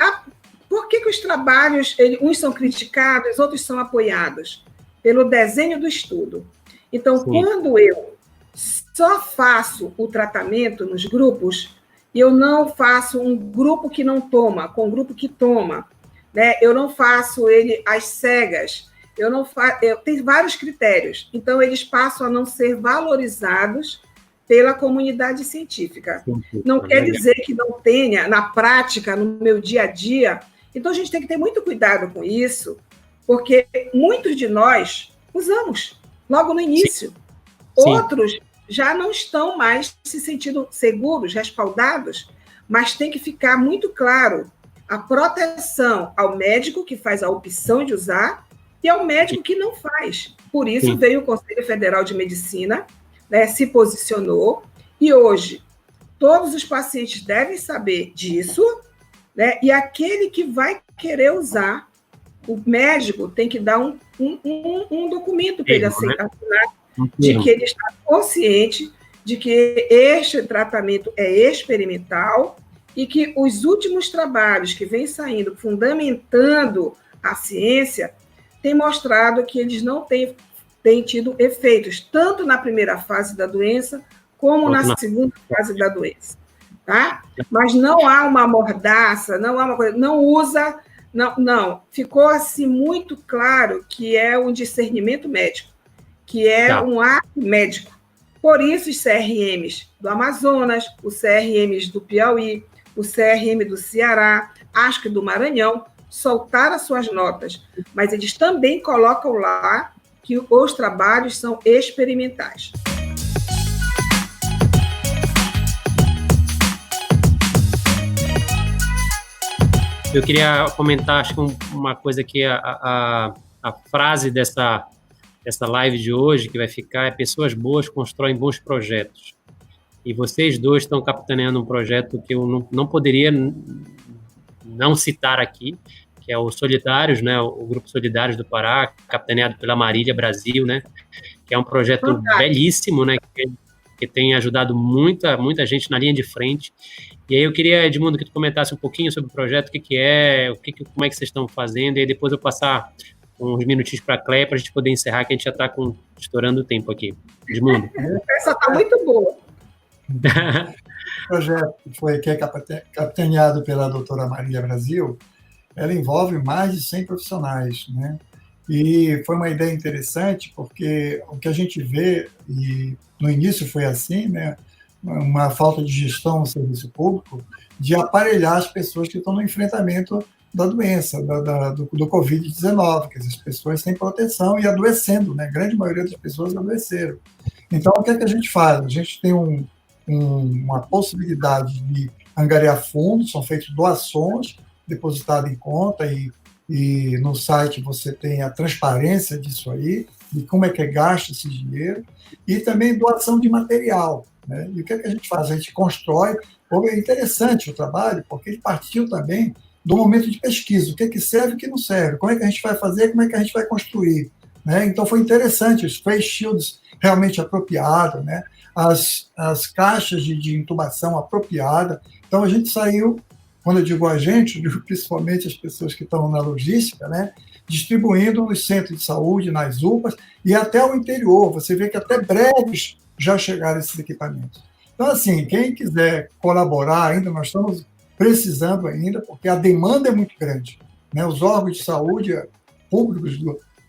por que os trabalhos, uns são criticados, outros são apoiados? Pelo desenho do estudo. Então, sim, quando eu só faço o tratamento nos grupos, eu não faço um grupo que não toma, com um grupo que toma. Né? Eu não faço ele às cegas. Tem vários critérios. Então, eles passam a não ser valorizados pela comunidade científica. Não quer dizer que não tenha, na prática, no meu dia a dia. Então, a gente tem que ter muito cuidado com isso, porque muitos de nós usamos logo no início. Sim. Outros já não estão mais se sentindo seguros, respaldados, mas tem que ficar muito claro a proteção ao médico que faz a opção de usar e ao médico que não faz. Por isso veio o Conselho Federal de Medicina, né, se posicionou, e hoje todos os pacientes devem saber disso, né, e aquele que vai querer usar, o médico tem que dar um documento para ele assinar, de que ele está consciente de que este tratamento é experimental e que os últimos trabalhos que vêm saindo, fundamentando a ciência, têm mostrado que eles não têm tido efeitos, tanto na primeira fase da doença, como na segunda fase da doença. Tá? Mas não há uma mordaça, não há uma coisa, não usa, não. Ficou assim muito claro que é um discernimento médico, que é um ato médico. Por isso, os CRMs do Amazonas, os CRMs do Piauí, o CRM do Ceará, acho que do Maranhão, soltaram as suas notas, mas eles também colocam lá que os trabalhos são experimentais. Eu queria comentar, acho que uma coisa que a frase dessa live de hoje, que vai ficar, é: pessoas boas constroem bons projetos. E vocês dois estão capitaneando um projeto que eu não poderia não citar aqui, que é o Solidários, né, o Grupo Solidários do Pará, capitaneado pela Marília Brasil, né, que é um projeto belíssimo, né, que tem ajudado muita gente na linha de frente. E aí eu queria, Edmundo, que tu comentasse um pouquinho sobre o projeto, o que é, como é que vocês estão fazendo, e aí depois eu passar uns minutinhos para a Cléia, para a gente poder encerrar, que a gente já está estourando o tempo aqui. Edmundo. Essa está muito boa. O projeto que é capitaneado pela doutora Marília Brasil, ela envolve mais de 100 profissionais, né? E foi uma ideia interessante, porque o que a gente vê, e no início foi assim, né? Uma falta de gestão no serviço público, de aparelhar as pessoas que estão no enfrentamento da doença, do Covid-19, que as pessoas sem proteção e adoecendo, né? A grande maioria das pessoas adoeceram. Então, o que é que a gente faz? A gente tem uma possibilidade de angariar fundos, são feitas doações depositadas em conta e no site você tem a transparência disso aí, de como é que é gasto esse dinheiro, e também doação de material, né? E o que é que a gente faz? A gente constrói. É interessante o trabalho, porque ele partiu também do momento de pesquisa, o que é que serve e o que não serve, como é que a gente vai fazer, como é que a gente vai construir, né? Então foi interessante, os face shields realmente apropriados, né? As caixas de intubação apropriadas. Então a gente saiu, quando eu digo a gente, eu digo principalmente as pessoas que estão na logística, né? Distribuindo nos centros de saúde, nas UPAs e até o interior. Você vê que até breves já chegaram esses equipamentos. Então, assim, quem quiser colaborar ainda, nós estamos precisando ainda, porque a demanda é muito grande, né? Os órgãos de saúde públicos,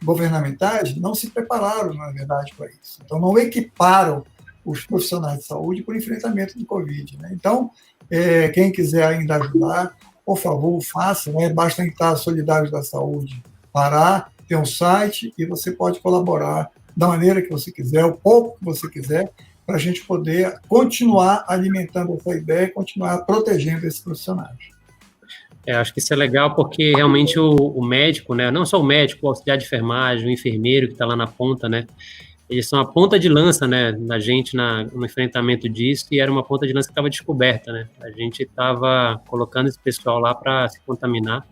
governamentais, não se prepararam, na verdade, para isso. Então, não equiparam os profissionais de saúde para o enfrentamento do Covid, né? Então, quem quiser ainda ajudar, por favor, faça, né? Basta entrar Solidários da Saúde Pará, tem um site e você pode colaborar da maneira que você quiser, o pouco que você quiser, para a gente poder continuar alimentando essa ideia e continuar protegendo esses profissionais. Acho que isso é legal porque realmente o médico, né, não só o médico, o auxiliar de enfermagem, o enfermeiro que está lá na ponta, né, eles são a ponta de lança, né, da gente no enfrentamento disso, e era uma ponta de lança que estava descoberta, né, a gente estava colocando esse pessoal lá para se contaminar,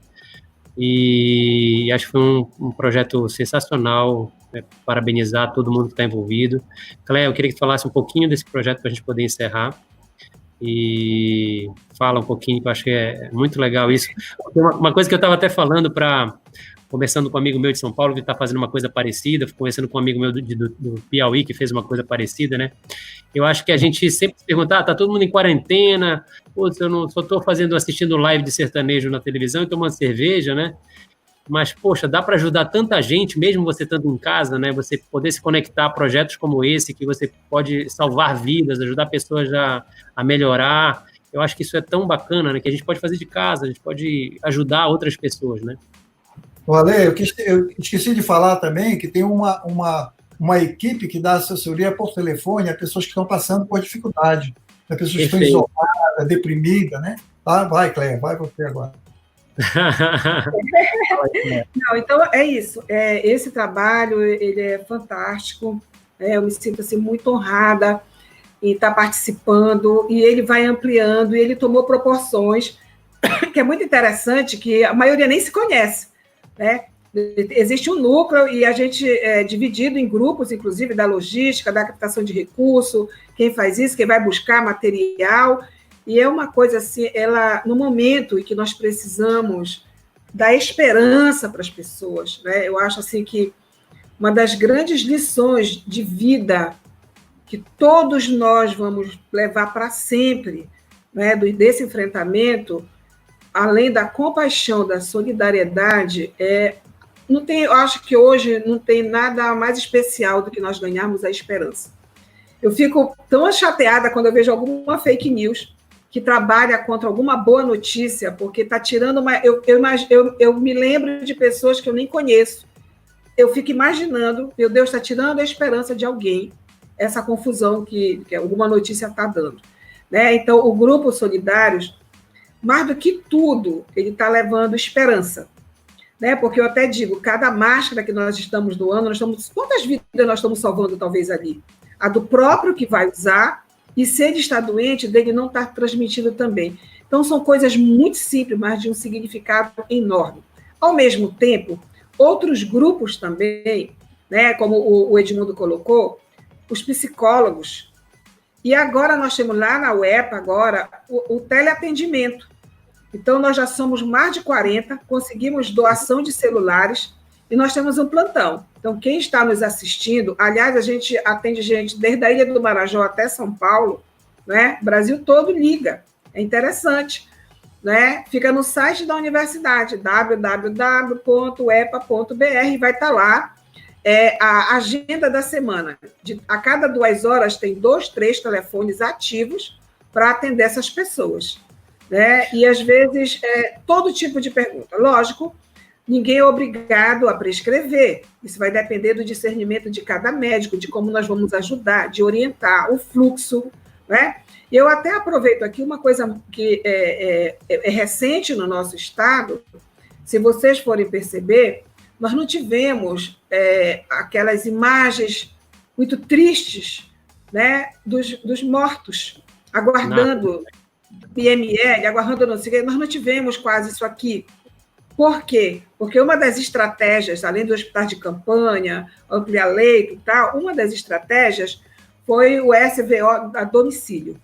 e acho que foi um projeto sensacional, né, parabenizar todo mundo que está envolvido. Cléia, eu queria que tu falasse um pouquinho desse projeto para a gente poder encerrar, e fala um pouquinho, que eu acho que é muito legal isso. Uma coisa que eu estava até falando conversando com um amigo meu de São Paulo, que está fazendo uma coisa parecida, conversando com um amigo meu do Piauí, que fez uma coisa parecida, né? Eu acho que a gente sempre se pergunta, tá todo mundo em quarentena, putz, eu só estou assistindo live de sertanejo na televisão e tomando cerveja, né? Mas, poxa, dá para ajudar tanta gente, mesmo você estando em casa, né? Você poder se conectar a projetos como esse, que você pode salvar vidas, ajudar pessoas a melhorar. Eu acho que isso é tão bacana, né? Que a gente pode fazer de casa, a gente pode ajudar outras pessoas, né? Ale, eu esqueci de falar também que tem uma equipe que dá assessoria por telefone a pessoas que estão passando por dificuldade, a pessoas que estão isoladas, deprimidas, né? Tá? Vai, Cléia, vai você agora. Não, então é isso. Esse trabalho ele é fantástico. Eu me sinto assim, muito honrada em estar participando, e ele vai ampliando, e ele tomou proporções que é muito interessante, que a maioria nem se conhece, né? Existe um núcleo e a gente é dividido em grupos, inclusive da logística, da captação de recurso, quem faz isso, quem vai buscar material. E é uma coisa assim, no momento em que nós precisamos dar esperança para as pessoas, né? Eu acho assim que uma das grandes lições de vida que todos nós vamos levar para sempre, né, desse enfrentamento, além da compaixão, da solidariedade, eu acho que hoje não tem nada mais especial do que nós ganharmos a esperança. Eu fico tão chateada quando eu vejo alguma fake news que trabalha contra alguma boa notícia, porque está tirando uma... Eu me lembro de pessoas que eu nem conheço. Eu fico imaginando, meu Deus, está tirando a esperança de alguém, essa confusão que alguma notícia está dando, né? Então, o Grupo Solidários, mais do que tudo, ele está levando esperança, né? Porque eu até digo, cada máscara que nós estamos doando, quantas vidas nós estamos salvando, talvez, ali? A do próprio que vai usar, e se ele está doente, dele não estar transmitindo também. Então, são coisas muito simples, mas de um significado enorme. Ao mesmo tempo, outros grupos também, né, como o Edmundo colocou, os psicólogos. E agora nós temos lá na UEPA agora o teleatendimento. Então, nós já somos mais de 40, conseguimos doação de celulares e nós temos um plantão. Então, quem está nos assistindo, aliás, a gente atende gente desde a Ilha do Marajó até São Paulo, né? O Brasil todo liga, é interessante. Né? Fica no site da universidade, www.epa.br, vai estar lá a agenda da semana. A cada 2 horas tem 2, 3 telefones ativos para atender essas pessoas. Né? E, às vezes, todo tipo de pergunta. Lógico, ninguém é obrigado a prescrever. Isso vai depender do discernimento de cada médico, de como nós vamos ajudar, de orientar o fluxo. Né? Eu até aproveito aqui uma coisa que é recente no nosso estado. Se vocês forem perceber, nós não tivemos aquelas imagens muito tristes, né, dos mortos, aguardando IML, aguardando não sei o quê. Nós não tivemos quase isso aqui. Por quê? Porque uma das estratégias, além do hospital de campanha, ampliar leito e tal, uma das estratégias foi o SVO a domicílio.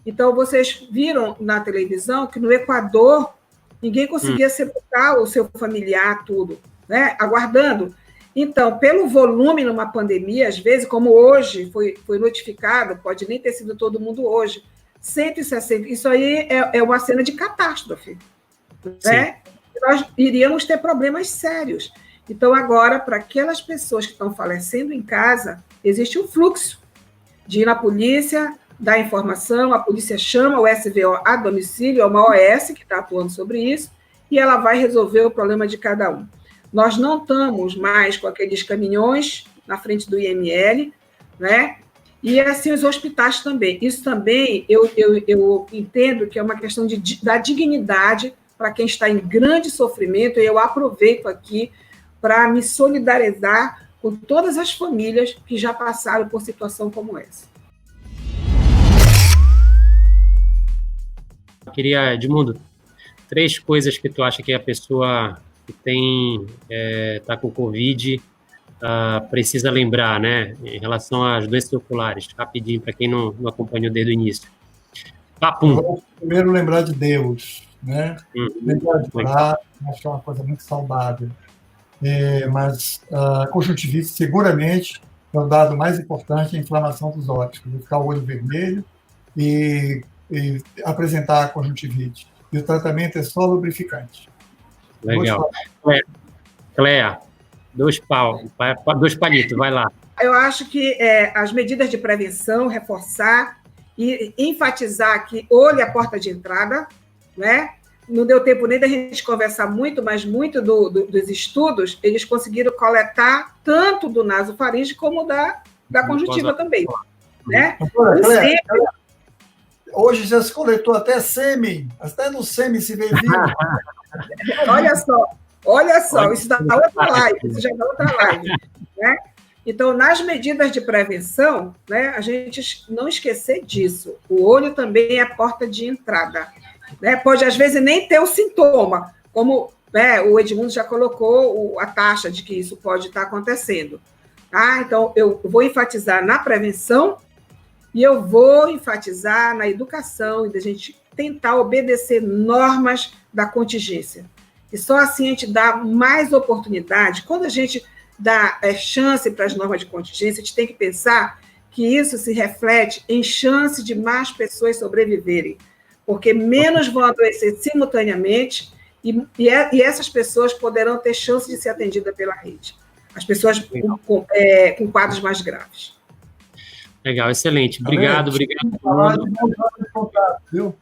Então, vocês viram na televisão que no Equador ninguém conseguia sepultar o seu familiar, tudo, né? Aguardando. Então, pelo volume numa pandemia, às vezes, como hoje foi notificado, pode nem ter sido todo mundo hoje, 160, isso aí é uma cena de catástrofe. Né? Nós iríamos ter problemas sérios. Então, agora, para aquelas pessoas que estão falecendo em casa, existe um fluxo de ir na polícia, dar informação, a polícia chama o SVO a domicílio, é uma OS que está atuando sobre isso, e ela vai resolver o problema de cada um. Nós não estamos mais com aqueles caminhões na frente do IML, né? E assim os hospitais também. Isso também eu entendo que é uma questão da dignidade para quem está em grande sofrimento, e eu aproveito aqui para me solidarizar com todas as famílias que já passaram por situação como essa. Eu queria, Edmundo, 3 coisas que tu acha que a pessoa que está com Covid precisa lembrar, né, em relação às doenças oculares, rapidinho, para quem não acompanhou desde o início. Papum. Vamos primeiro lembrar de Deus, né? Lembrar de orar, acho que é uma coisa muito saudável. Mas a conjuntivite, seguramente, é o dado mais importante, a inflamação dos olhos, ficar o olho vermelho e apresentar a conjuntivite. E o tratamento é só lubrificante. Legal. Cléa, 2 palitos, vai lá. Eu acho que as medidas de prevenção, reforçar e enfatizar que olho é a porta de entrada, né? Não deu tempo nem da gente conversar muito, mas muito dos estudos, eles conseguiram coletar tanto do nasofaringe como da conjuntiva também. Né? Cléa, hoje já se coletou até sêmen, até no sêmen se vê vivo. Olha só, isso dá outra live, isso já dá outra live. Né? Então, nas medidas de prevenção, né, a gente não esquecer disso. O olho também é a porta de entrada. Né? Pode, às vezes, nem ter o sintoma, como o Edmundo já colocou a taxa de que isso pode estar acontecendo. Tá? Então, eu vou enfatizar na prevenção e eu vou enfatizar na educação e da gente tentar obedecer normas da contingência. E só assim a gente dá mais oportunidade. Quando a gente dá chance para as normas de contingência, a gente tem que pensar que isso se reflete em chance de mais pessoas sobreviverem, porque menos vão adoecer simultaneamente e essas pessoas poderão ter chance de ser atendidas pela rede. As pessoas com quadros mais graves. Legal, excelente. Obrigado. Viu?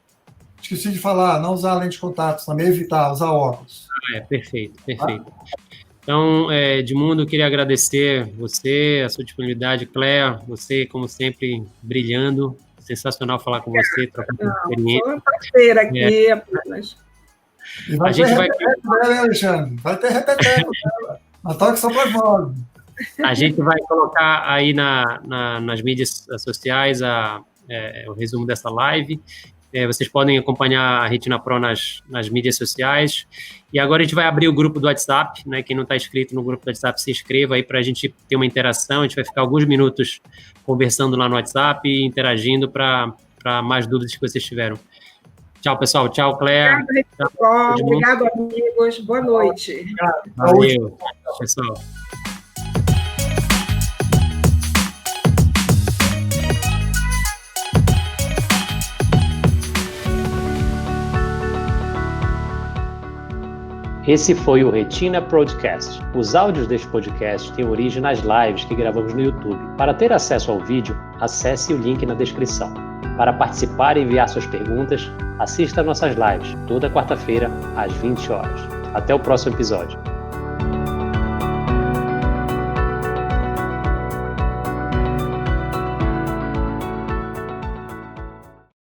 Esqueci de falar, não usar lente de contato, também evitar, usar óculos. Perfeito. Então, Edmundo, eu queria agradecer você, a sua disponibilidade. Cléa, você, como sempre, brilhando. Sensacional falar com você, trocar experiência. Foi uma parceira aqui, apenas. E vai ter repeteco dela, hein, Alexandre? Vai ter repeteco dela. Mas toque só para nós. A gente vai colocar aí nas mídias sociais o resumo dessa live. Vocês podem acompanhar a Retina Pro nas mídias sociais. E agora a gente vai abrir o grupo do WhatsApp, né? Quem não está inscrito no grupo do WhatsApp, se inscreva aí para a gente ter uma interação. A gente vai ficar alguns minutos conversando lá no WhatsApp e interagindo para mais dúvidas que vocês tiveram. Tchau, pessoal. Tchau, Cléa. Obrigado, amigos. Boa noite. Valeu, pessoal. Esse foi o Retina Podcast. Os áudios deste podcast têm origem nas lives que gravamos no YouTube. Para ter acesso ao vídeo, acesse o link na descrição. Para participar e enviar suas perguntas, assista a nossas lives, toda quarta-feira, às 20 horas. Até o próximo episódio.